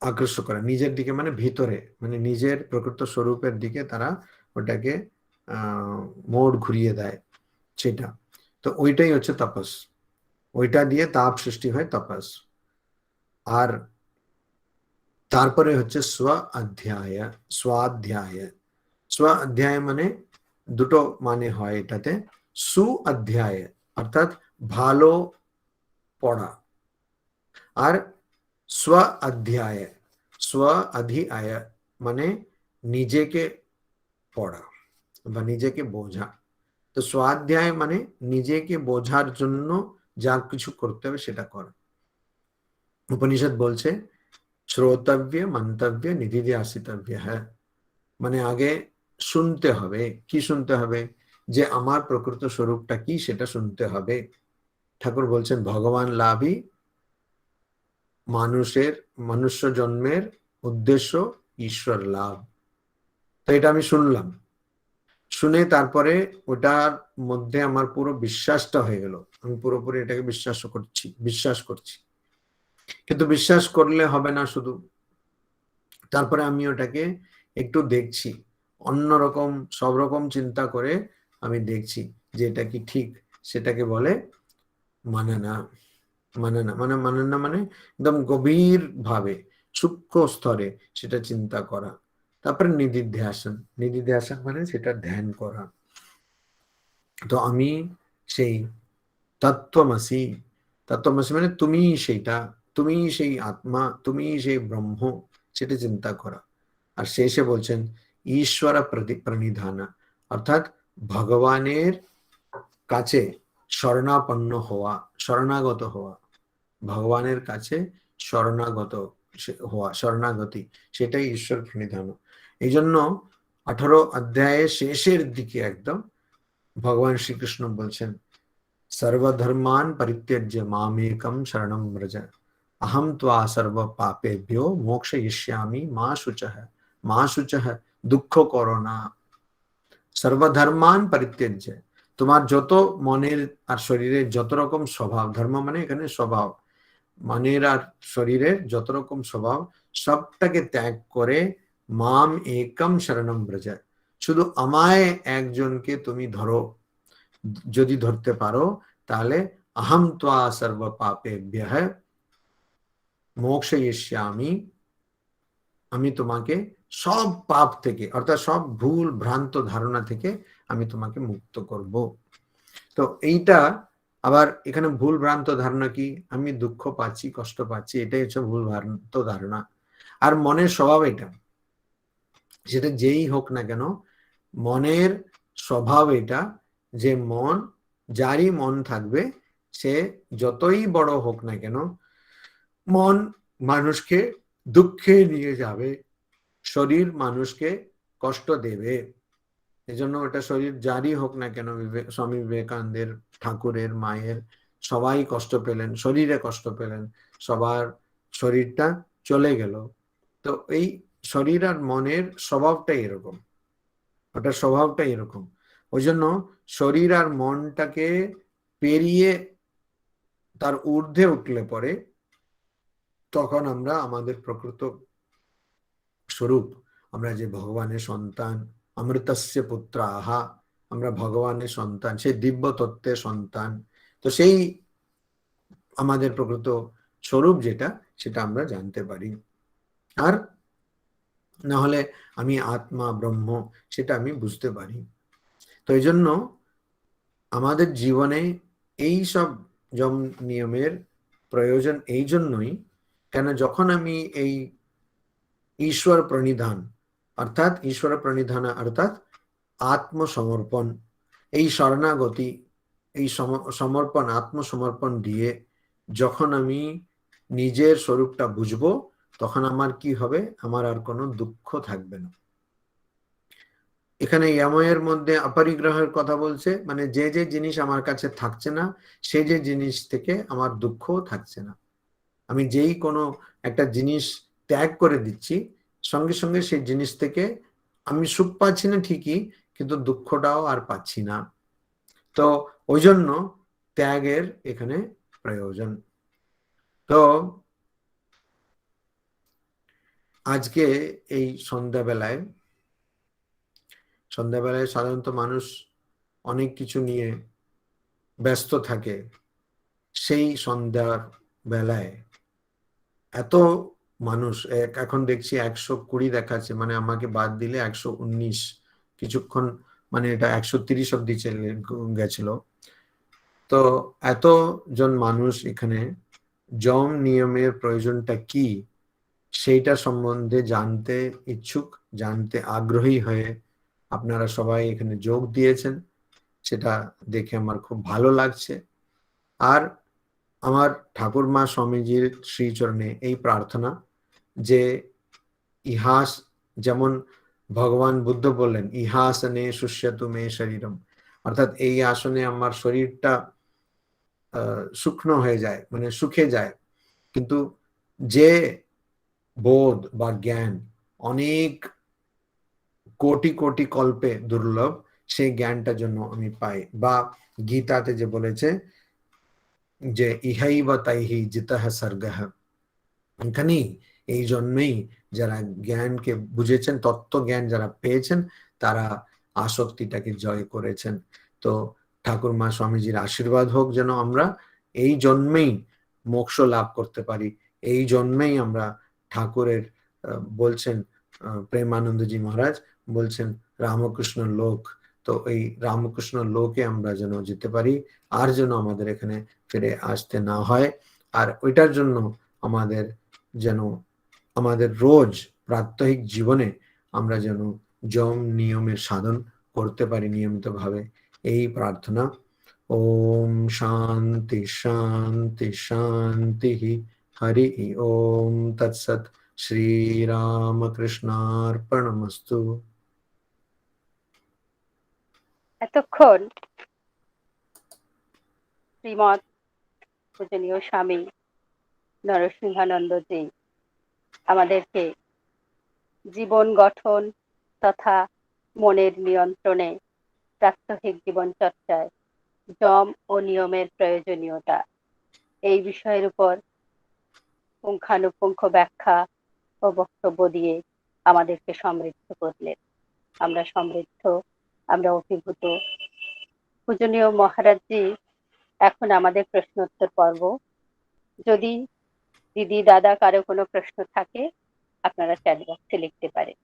আকর্ষণ করে, নিজের দিকে মানে ভিতরে, মানে নিজের প্রকৃত স্বরূপের দিকে তারা ওটাকে মোড় ঘুরিয়ে দেয়, সেটা। তো ওইটাই হচ্ছে তপস। ওইটা দিয়ে তাপ সৃষ্টি হয়, তপস। আর তারপরে হচ্ছে স্ব অধ্যায়, স্বাধ্যায়। স্ব অধ্যায় মানে দুটো মানে হয় এটাতে। সু অধ্যায় অর্থাৎ ভালো পড়া, আর স্ব অধ্যায়, স্ব অধিআয় মানে নিজেকে পড়া, বা নিজেকে বোঝা। তো স্বাধ্যায় মানে নিজেকে বোঝার জন্য যা কিছু করতে হবে সেটা করা। উপনিষদ বলছে শ্রোতব্য মন্তব্য নিধিধ্যাসিতব্য হ্যাঁ, মানে আগে শুনতে হবে। কি শুনতে হবে? যে আমার প্রকৃত স্বরূপটা কি সেটা শুনতে হবে। ঠাকুর বলছেন ভগবান লাভই মনুষ্য জন্মের উদ্দেশ্য ঈশ্বর লাভ। তো এটা আমি শুনলাম, শুনে তারপরে ওটার মধ্যে আমার পুরো বিশ্বাসটা হয়ে গেল, আমি পুরোপুরি এটাকে বিশ্বাস করছি। কিন্তু বিশ্বাস করলে হবে না শুধু, তারপরে আমি ওটাকে একটু দেখছি, অন্যরকম সব রকম চিন্তা করে আমি দেখছি যে এটা কি ঠিক। সেটাকে বলে মানে না মানে একদম গভীর ভাবে সূক্ষ্ম স্তরে সেটা চিন্তা করা। তারপরে নিধিধ্যাসন মানে সেটা ধ্যান করা। তো আমি সেই তত্ত্বমসি মানে তুমি সেইটা, তুমি সেই আত্মা, তুমি সেই ব্রহ্ম, সেটা চিন্তা করা। আর শেষে বলছেন ঈশ্বর প্রণিধানা, অর্থাৎ ভগবানের কাছে শরণাপন্ন হওয়া, শরণাগত হওয়া, ভগবানের কাছে শরণাগতি, সেটাই ঈশ্বর প্রণিধান। এই জন্য 18 অধ্যায়ের শেষের দিকে একদম ভগবান শ্রীকৃষ্ণ বলছেন সর্বধর্মান পরিত্যজ্য মামেকম শরণম ব্রজ अहम त्वा सर्व पापेभ्यो मोक्षयिष्यामि মা শুচঃ দুঃখ করো না। সর্বধর্মান পরিত্যজ্য, তোমার যত মনের আর শরীরের যত রকম স্বভাব, ধর্ম মানে এখানে স্বভাব, মনের আর শরীরের যত রকম স্বভাব সবটাকে ত্যাগ করে মাম একম শরণম ব্রজ, শুধু আমায় একজনকে তুমি ধরো। যদি ধরতে পারো তাহলে अहम त्वा सर्व पापेभ्यः मोक्षयिष्यामि, আমি তোমাকে সব পাপ থেকে অর্থাৎ সব ভুল ভ্রান্ত ধারণা থেকে আমি তোমাকে মুক্ত করব। তো এইটা আবার এখানে ভুল ভ্রান্ত ধারণা কি? আমি দুঃখ পাচ্ছি, কষ্ট পাচ্ছি, এটাই হচ্ছে ভুল ভ্রান্ত ধারণা। আর মনের স্বভাব এটা, সেটা যেই হোক না কেন, মনের স্বভাব এটা যে মন, যারই মন থাকবে সে যতই বড় হোক না কেন, মন মানুষকে দুঃখে নিয়ে যাবে, শরীর মানুষকে কষ্ট দেবে। এজন্য এটা শরীর যারই হোক না কেন, স্বামী বিবেকানন্দের, ঠাকুরের, মায়ের সবাই কষ্ট পেলেন, শরীরে কষ্ট পেলেন, সবার শরীরটা চলে গেল। তো এই শরীর আর মনের স্বভাবটাই এরকম, ওটার স্বভাবটাই এরকম। ওই জন্য শরীর আর মনটাকে পেরিয়ে তার ঊর্ধ্বে উঠলে পরে তখন আমরা আমাদের প্রকৃত স্বরূপ, আমরা যে ভগবানের সন্তান, অমৃতস্য পুত্র আহা, আমরা ভগবানের সন্তান, সেই দিব্য তত্ত্বের সন্তান, তো সেই আমাদের প্রকৃত স্বরূপ যেটা, সেটা আমরা জানতে পারি। আর না হলে আমি আত্মা ব্রহ্ম সেটা আমি বুঝতে পারি। তো এই জন্য আমাদের জীবনে এই সব যম নিয়মের প্রয়োজন এই জন্যই, কেন যখন আমি এই ঈশ্বর প্রণিধান অর্থাৎ আত্মসমর্পণ, এই শরণাগতি, এই সমর্পণ, আত্মসমর্পণ দিয়ে যখন আমি নিজের স্বরূপটা বুঝবো, তখন আমার কি হবে? আমার আর কোনো দুঃখ থাকবে না। এখানে ইয়াময়ের মধ্যে অপরিগ্রহের কথা বলছে, মানে যে যে জিনিস আমার কাছে থাকছে না, সেই যে জিনিস থেকে আমার দুঃখ থাকছে না। আমি যেই কোনো একটা জিনিস ত্যাগ করে দিচ্ছি, সঙ্গে সঙ্গে সেই জিনিস থেকে আমি সুখ পাচ্ছি না ঠিকই, কিন্তু দুঃখটাও আর পাচ্ছি না। তো ওই জন্য ত্যাগের এখানে প্রয়োজন। তো আজকে এই সন্ধ্যাবেলায় সাধারণত মানুষ অনেক কিছু নিয়ে ব্যস্ত থাকে। সেই সন্ধ্যার বেলায় এত মানুষ, এখন দেখছি 120 দেখাচ্ছে, মানে আমাকে বাদ দিলে 119, কিছুক্ষণ মানে এটা 130 অব্দি চলে গেছিল। তো এতজন মানুষ এখানে যম নিয়মের প্রয়োজনটা কি সেইটা সম্বন্ধে জানতে ইচ্ছুক, জানতে আগ্রহী হয়ে আপনারা সবাই এখানে যোগ দিয়েছেন, সেটা দেখে আমার খুব ভালো লাগছে। আর আমার ঠাকুরমা স্বামীজির শ্রীচরণে এই প্রার্থনা যে ইহাস, যেমন ভগবান বুদ্ধ বললেন ইহাসনে শুষ্যতু মে শরীরম, অর্থাৎ এই আসনে আমার শরীরটা শুকনো হয়ে যায়, মানে শুকে যায়, কিন্তু যে বোধ বা জ্ঞান অনেক কোটি কোটি কল্পে দুর্লভ, সেই জ্ঞানটা জন্য আমি পাই। বা গীতাতে যে বলেছে যে ইহাইব তাইহি জিতঃ সর্গঃ, এখানেই এই জন্যই যারা জ্ঞানকে বুঝেছেন, তত্ত্ব জ্ঞান যারা পেয়েছেন, তারা আসক্তিটাকে জয় করেছেন। তো ঠাকুরমা স্বামীজির আশীর্বাদ হোক যেন আমরা এই জন্মেই মোক্ষ লাভ করতে পারি। এই জন্মেই আমরা ঠাকুরের বলছেন প্রেমানন্দজি মহারাজ বলছেন রামকৃষ্ণ লোক, তো এই রামকৃষ্ণ লোকে আমরা যেন যেতে পারি, আর যেন আমাদের এখানে ফিরে আসতে না হয়। আর ওইটার জন্য আমাদের যেন আমাদের রোজ প্রাত্যহিক জীবনে আমরা যেন যম নিয়মের সাধন করতে পারি নিয়মিতভাবে, এই প্রার্থনা। ওম শান্তি শান্তি শান্তি। হরি ওম তৎসৎ। শ্রীরামকৃষ্ণার্পণমস্তু। এতক্ষণ শ্রীমৎ পূজনীয় স্বামী নরসিংহানন্দজি আমাদেরকে জীবন গঠন তথা মনের নিয়ন্ত্রণে প্রাত্যহিক জীবন চর্চায় যম ও নিয়মের প্রয়োজনীয়তা, এই বিষয়ের উপর পুঙ্খানুপুঙ্খ ব্যাখ্যা ও বক্তব্য দিয়ে আমাদেরকে সমৃদ্ধ করলেন। আমরা সমৃদ্ধ, আমরা অভিভূত। পূজনীয় মহারাজজি, এখন আমাদের প্রশ্নোত্তর পর্ব। যদি দিদি দাদা কারো কোনো প্রশ্ন থাকে আপনারা চ্যাট বক্সে লিখতে পারেন।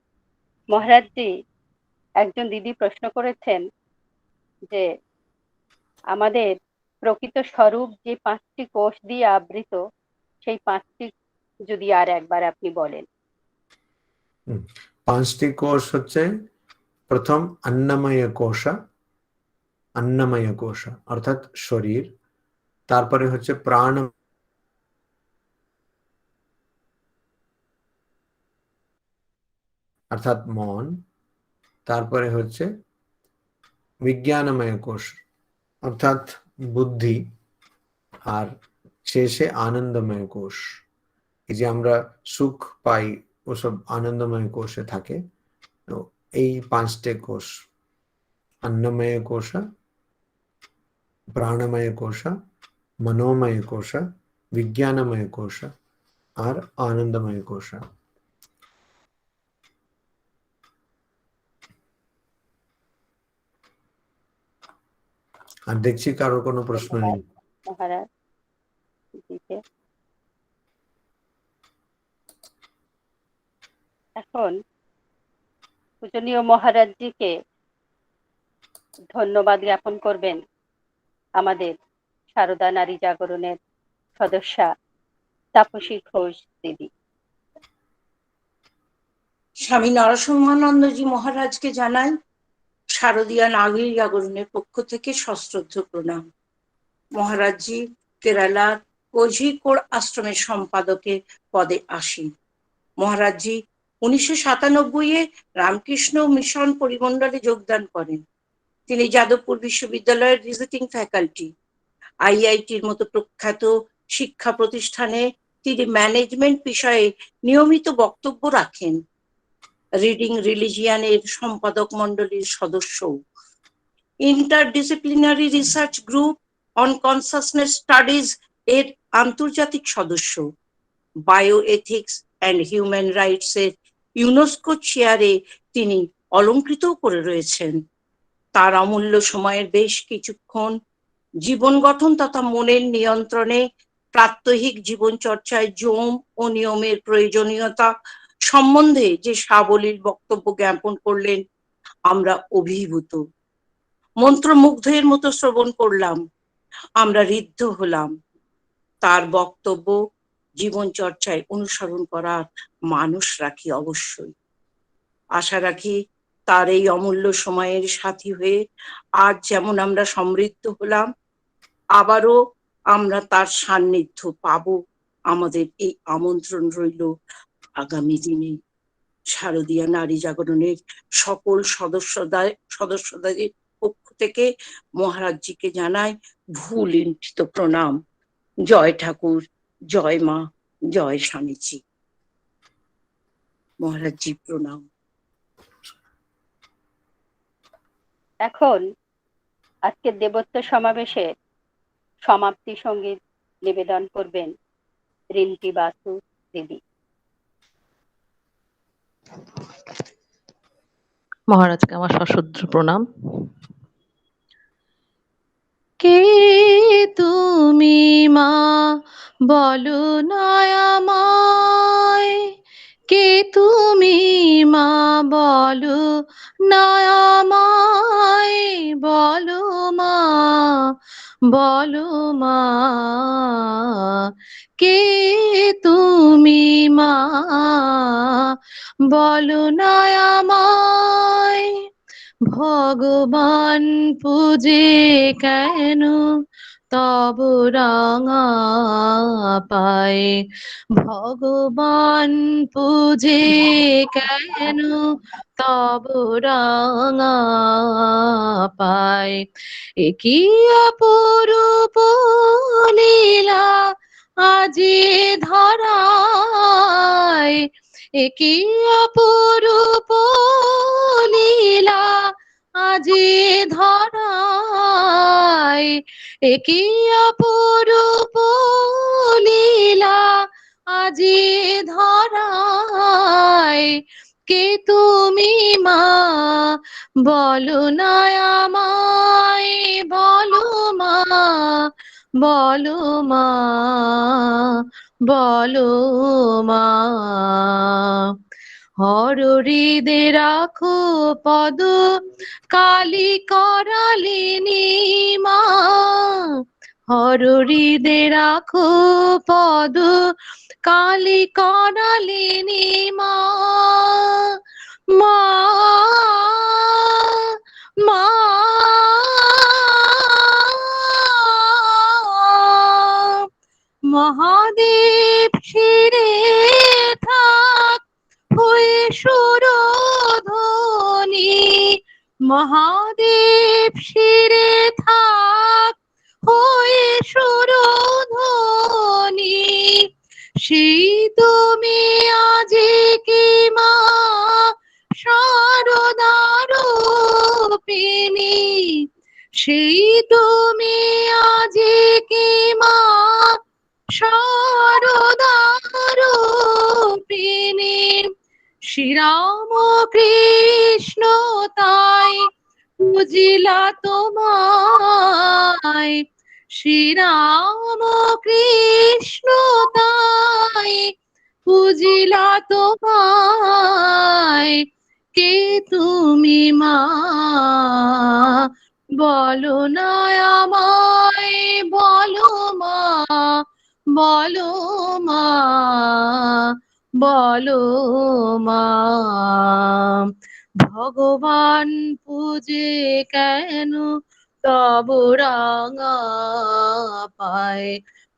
মহারাজজি, একজন দিদি প্রশ্ন করেছেন যে আমাদের প্রকৃত স্বরূপ যে 5টি কোষ দিয়ে আবৃত, সেই 5টি যদি আর একবার আপনি বলেন। 5টি কোষ হচ্ছে, প্রথম অন্নময় কোষ, অন্নময় কোষ অর্থাৎ শরীর, তারপরে হচ্ছে প্রাণ অর্থাৎ মন, তারপরে হচ্ছে বিজ্ঞানময় কোষ অর্থাৎ বুদ্ধি, আর শেষে আনন্দময় কোষ। এই যে আমরা সুখ পাই ওসব আনন্দময় কোষে থাকে। তো এই 5টে কোষ, अन्नमय कोश, प्राणमय कोश, मनोमय कोश, विज्ञानमय कोश और आनंदमय कोश। আর দেখছি কারো কোনো প্রশ্ন নেই। মহারাজ, এখন পূজনীয় মহারাজজিকে ধন্যবাদ জ্ঞাপন করবেন আমাদের সারদা নারী জাগরণের সদস্যা তাপসী ঘোষ দিদি। স্বামী নরসিংহানন্দজি মহারাজকে জানাই শারদীয়া নারী জাগরণের পক্ষ থেকে সশ্রদ্ধ প্রণাম। মহারাজজি কেরালার কোঝিকোড় আশ্রমের সম্পাদকের পদে আসীন। মহারাজজি 1997-এ রামকৃষ্ণ মিশন পরিমণ্ডলে যোগদান করেন। তিনি যাদবপুর বিশ্ববিদ্যালয়ের ভিজিটিং ফ্যাকাল্টি, আইআইটির মতো প্রখ্যাত শিক্ষা প্রতিষ্ঠানে তিনি ম্যানেজমেন্ট বিষয়ে নিয়মিত বক্তব্য রাখেন। রিডিং রিলিজিয়ানের সম্পাদক মণ্ডলীর সদস্য, interdisciplinary research group on consciousness studies এর আন্তর্জাতিক সদস্য, bio ethics and human rights এর ইউনেস্কো চেয়ারে তিনি অলংকৃত করে রয়েছেন। তার অমূল্য সময়ের বেশ কিছুক্ষণ জীবন গঠন তথা মনের নিয়ন্ত্রণে প্রাত্যহিক জীবন চর্চায় যম ও নিয়মের প্রয়োজনীয়তা সম্বন্ধে যে সাবলীল বক্তব্য জ্ঞাপন করলেন, আমরা অভিভূত, মন্ত্রমুগ্ধের মতো শ্রবণ করলাম, আমরা ঋদ্ধ হলাম। তার বক্তব্য জীবন চর্চায় অনুসরণ করার মানুষ রাখি অবশ্যই। আশা রাখি তার এই অমূল্য সময়ের সাথী হয়ে আজ যেমন আমরা সমৃদ্ধ হলাম, আবারও আমরা তার সান্নিধ্য পাবো। আমাদের এই আমন্ত্রণ রইল আগামী দিনে। শারদীয়া নারী জাগরণের সকল সদস্যদের পক্ষ থেকে মহারাজজিকে জানাই ভূলুণ্ঠিত প্রণাম। জয় ঠাকুর, জয় মা, জয় স্বামীজি। মহারাজজি প্রণাম। এখন আজকের দেবত্ব সমাবেশের সমাপ্তি সঙ্গীত নিবেদন করবেন রিন্টি বাসু দিদি। মহারাজকে আমার সশ্রদ্ধ প্রণাম। কে তুমি মা বলো না আমায়, কে তুমি মা বলো না আমায়, বলো মা, বলো মা, কে তুমি মা বলো না আমায়। ভগবান পূজে কেন তব রাঙা পায়, ভগবান পূজে কেন তব রাঙা পায়। একি অপরূপ লীলা আজি ধরায়, একি অপরূপ লীলা আজি ধরায়, একি অপরূপ লীলা আজি ধরায়। কে তুমি মা বলো না আমায়, বলো মা, বলো মা, বলো মা। হরিদে রাখো পদ কালী করালিনী মা, হরিদে রাখো পদ কালী করালিনী মা। মা, মা, মহাদেব শিরে থাক হয়ে সুরধ্বনি, মহাদেব শিরে থাক হয়ে সুরধ্বনি। সেই তুমি আজি কি মা শারদারূপিণী, সেই তুমি আজি কি মা শারদারূপিণী। শ্রীরাম কৃষ্ণ তাই বুঝিলা তোমায়, শ্রীরাম কৃষ্ণ তাই বুঝিলা তোমায়। কে তুমি মা বলো না আমায়, বলো মা, বলো মা, বলো মা। ভগবান পূজে কেন তব রাঙা পায়,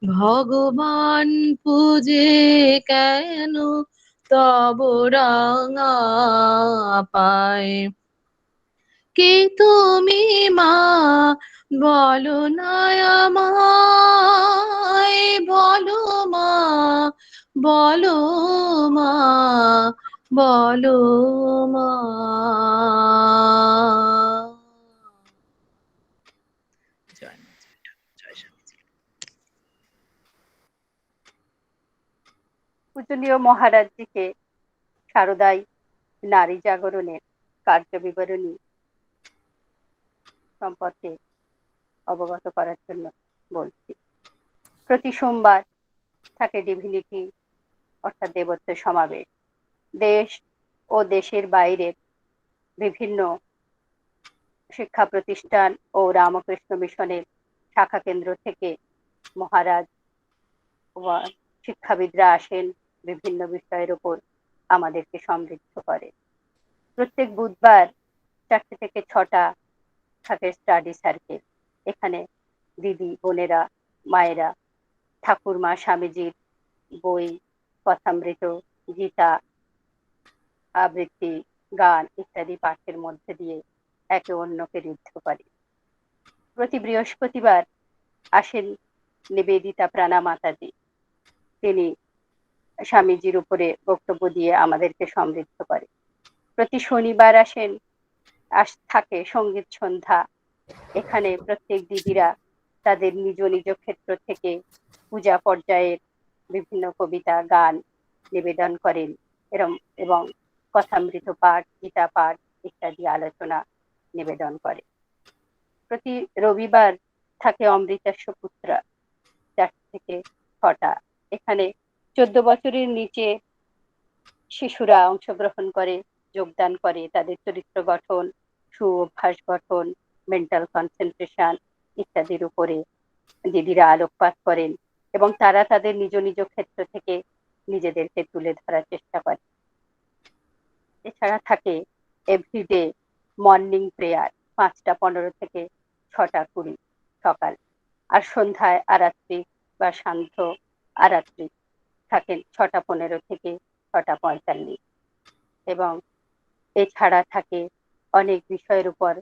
ভগবান পূজে কেন তব রাঙা পায়। কে তুমি মা বলো না আমায়, বলো মা, বলো মা, বলো মা। জয় মা, জয় ঠাকুর, জয় স্বামীজি। পূজনীয় মহারাজজিকে শারদাই নারী জাগরণের কার্যবিবরণী সম্পর্কে অবগত করার জন্য বলছি। প্রতি সোমবার থাকে ডিভিনিটি অর্থাৎ দেবত্ব সমাবেশ। দেশ ও দেশের বাইরের বিভিন্ন শিক্ষা প্রতিষ্ঠান ও রামকৃষ্ণ মিশনের শাখা কেন্দ্র থেকে মহারাজ ও শিক্ষাবিদরা আসেন, বিভিন্ন বিষয়ের উপর আমাদেরকে সমৃদ্ধ করে। প্রত্যেক বুধবার 4টে থেকে 6টা থাকে স্টাডি সার্কেল। এখানে দিদি, বোনেরা, মায়েরা ঠাকুরমা স্বামীজির বই, কথামৃত, গীতা, আবৃত্তি, গান ইত্যাদি পাঠের মধ্যে দিয়ে একে অন্যকে ঋদ্ধ করে। প্রতি বৃহস্পতিবার আসেন নিবেদিতা প্রাণা মাতাজি। তিনি স্বামীজির উপরে বক্তব্য দিয়ে আমাদেরকে সমৃদ্ধ করে। প্রতি শনিবার থাকে সঙ্গীত সন্ধ্যা। এখানে প্রত্যেক দিদিরা তাদের নিজ নিজ ক্ষেত্র থেকে পূজা পর্যায়ের বিভিন্ন কবিতা, গান নিবেদন করেন এবং কথামৃত পাঠ, গীতা পাঠ ইত্যাদি আলোচনা নিবেদন করে। প্রতি রবিবার থাকে অমৃতাস্য পুত্রা, 4 থেকে 6টা। এখানে 14 বছরের নিচে শিশুরা অংশগ্রহণ করে, যোগদান করে। তাদের চরিত্র গঠন, সুঅভ্যাস গঠন, মেন্টাল কনসেন্ট্রেশন ইত্যাদির উপরে দিদিরা আলোকপাত করেন এবং তারা তাদের নিজ নিজ ক্ষেত্র থেকে নিজেদেরকে তুলে ধরার চেষ্টা করে। এছাড়া থাকে এভরিডে মর্নিং প্রেয়ার, 5টা 15 থেকে 6টা 20 সকাল। আর সন্ধ্যায় আরাত্রি বা সান্ধ্য আরাত্রি থাকেন 6টা 15 থেকে 6টা 45। এবং এছাড়া থাকে অনেক বিষয়ের উপর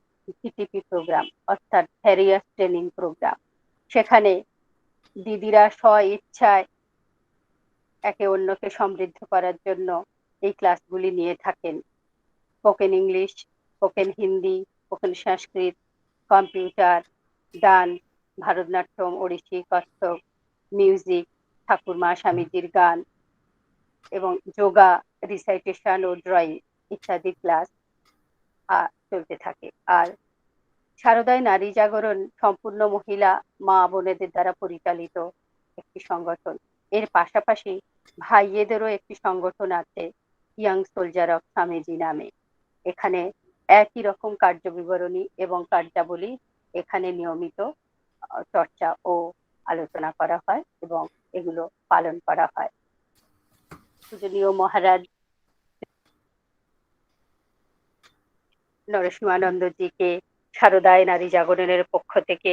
ভিটিপি প্রোগ্রাম, অর্থাৎ ভ্যারিয়াস ট্রেনিং প্রোগ্রাম। সেখানে দিদিরা স্ব ইচ্ছায় একে অন্যকে সমৃদ্ধ করার জন্য এই ক্লাসগুলি নিয়ে থাকেন। Spoken English, spoken Hindi, spoken Sanskrit, computer, dance, Bharatanatyam, Odissi, Kathak, music, ঠাকুরমা স্বামীজির গান এবং যোগা, রিসাইটেশন ও ড্রয়িং ইত্যাদি ক্লাস চলতে থাকে। আর শারদায় নারী জাগরণ সম্পূর্ণ মহিলা মা বোনেদের দ্বারা পরিচালিত একটি সংগঠন। এর পাশাপাশি ভাইয়েদেরও একটি সংগঠন আছে, ইয়াং সোলজার অফ স্বামীজি নামে। এখানে একই রকম কার্যবিবরণী এবং কার্যাবলী এখানে নিয়মিত চর্চা ও আলোচনা করা হয় এবং এগুলো পালন করা হয়। পূজনীয় মহারাজ নরসিংহানন্দজিকে শারদায় নারী জাগরণের পক্ষ থেকে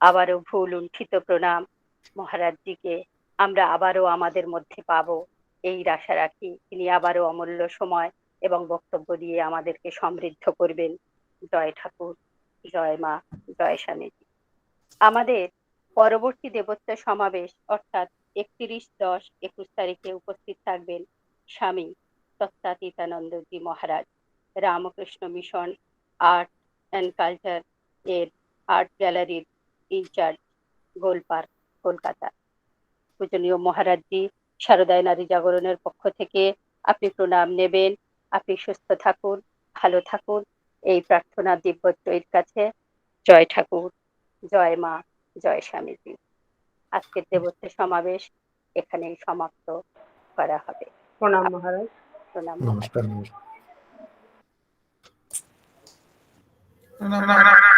আবারও ভুলুণ্ঠিত প্রণাম। মহারাজজিকে আমরা আবারও আমাদের মধ্যে পাবো এই আশা রাখি। তিনি আবারও অমূল্য সময় এবং বক্তব্য দিয়ে আমাদেরকে সমৃদ্ধ করবেন। জয় ঠাকুর, জয় মা, জয় স্বামীজি। আমাদের পরবর্তী দেবোত্তর সমাবেশ অর্থাৎ 31-10-21 তারিখে উপস্থিত থাকবেন স্বামী তত্ত্বাতীতানন্দজি Maharaj, Ramakrishna Mission art and culture এর আর্ট গ্যালারির ইনচার্জ, গোলপার্ক, কলকাতা। পূজনীয় মহারাজজি, শারদায় নারী জাগরণের পক্ষ থেকে আপনি প্রণাম নেবেন। আপনি সুস্থ থাকুন, ভালো থাকুন, এই প্রার্থনা দিব্যত্রয়ীর কাছে। জয় ঠাকুর, জয় মা, জয় স্বামীজি। আজকের দেবোত্তর সমাবেশ এখানেই সমাপ্ত করা হবে। প্রণাম মহারাজ। প্রণাম। নমস্কার। প্রণাম।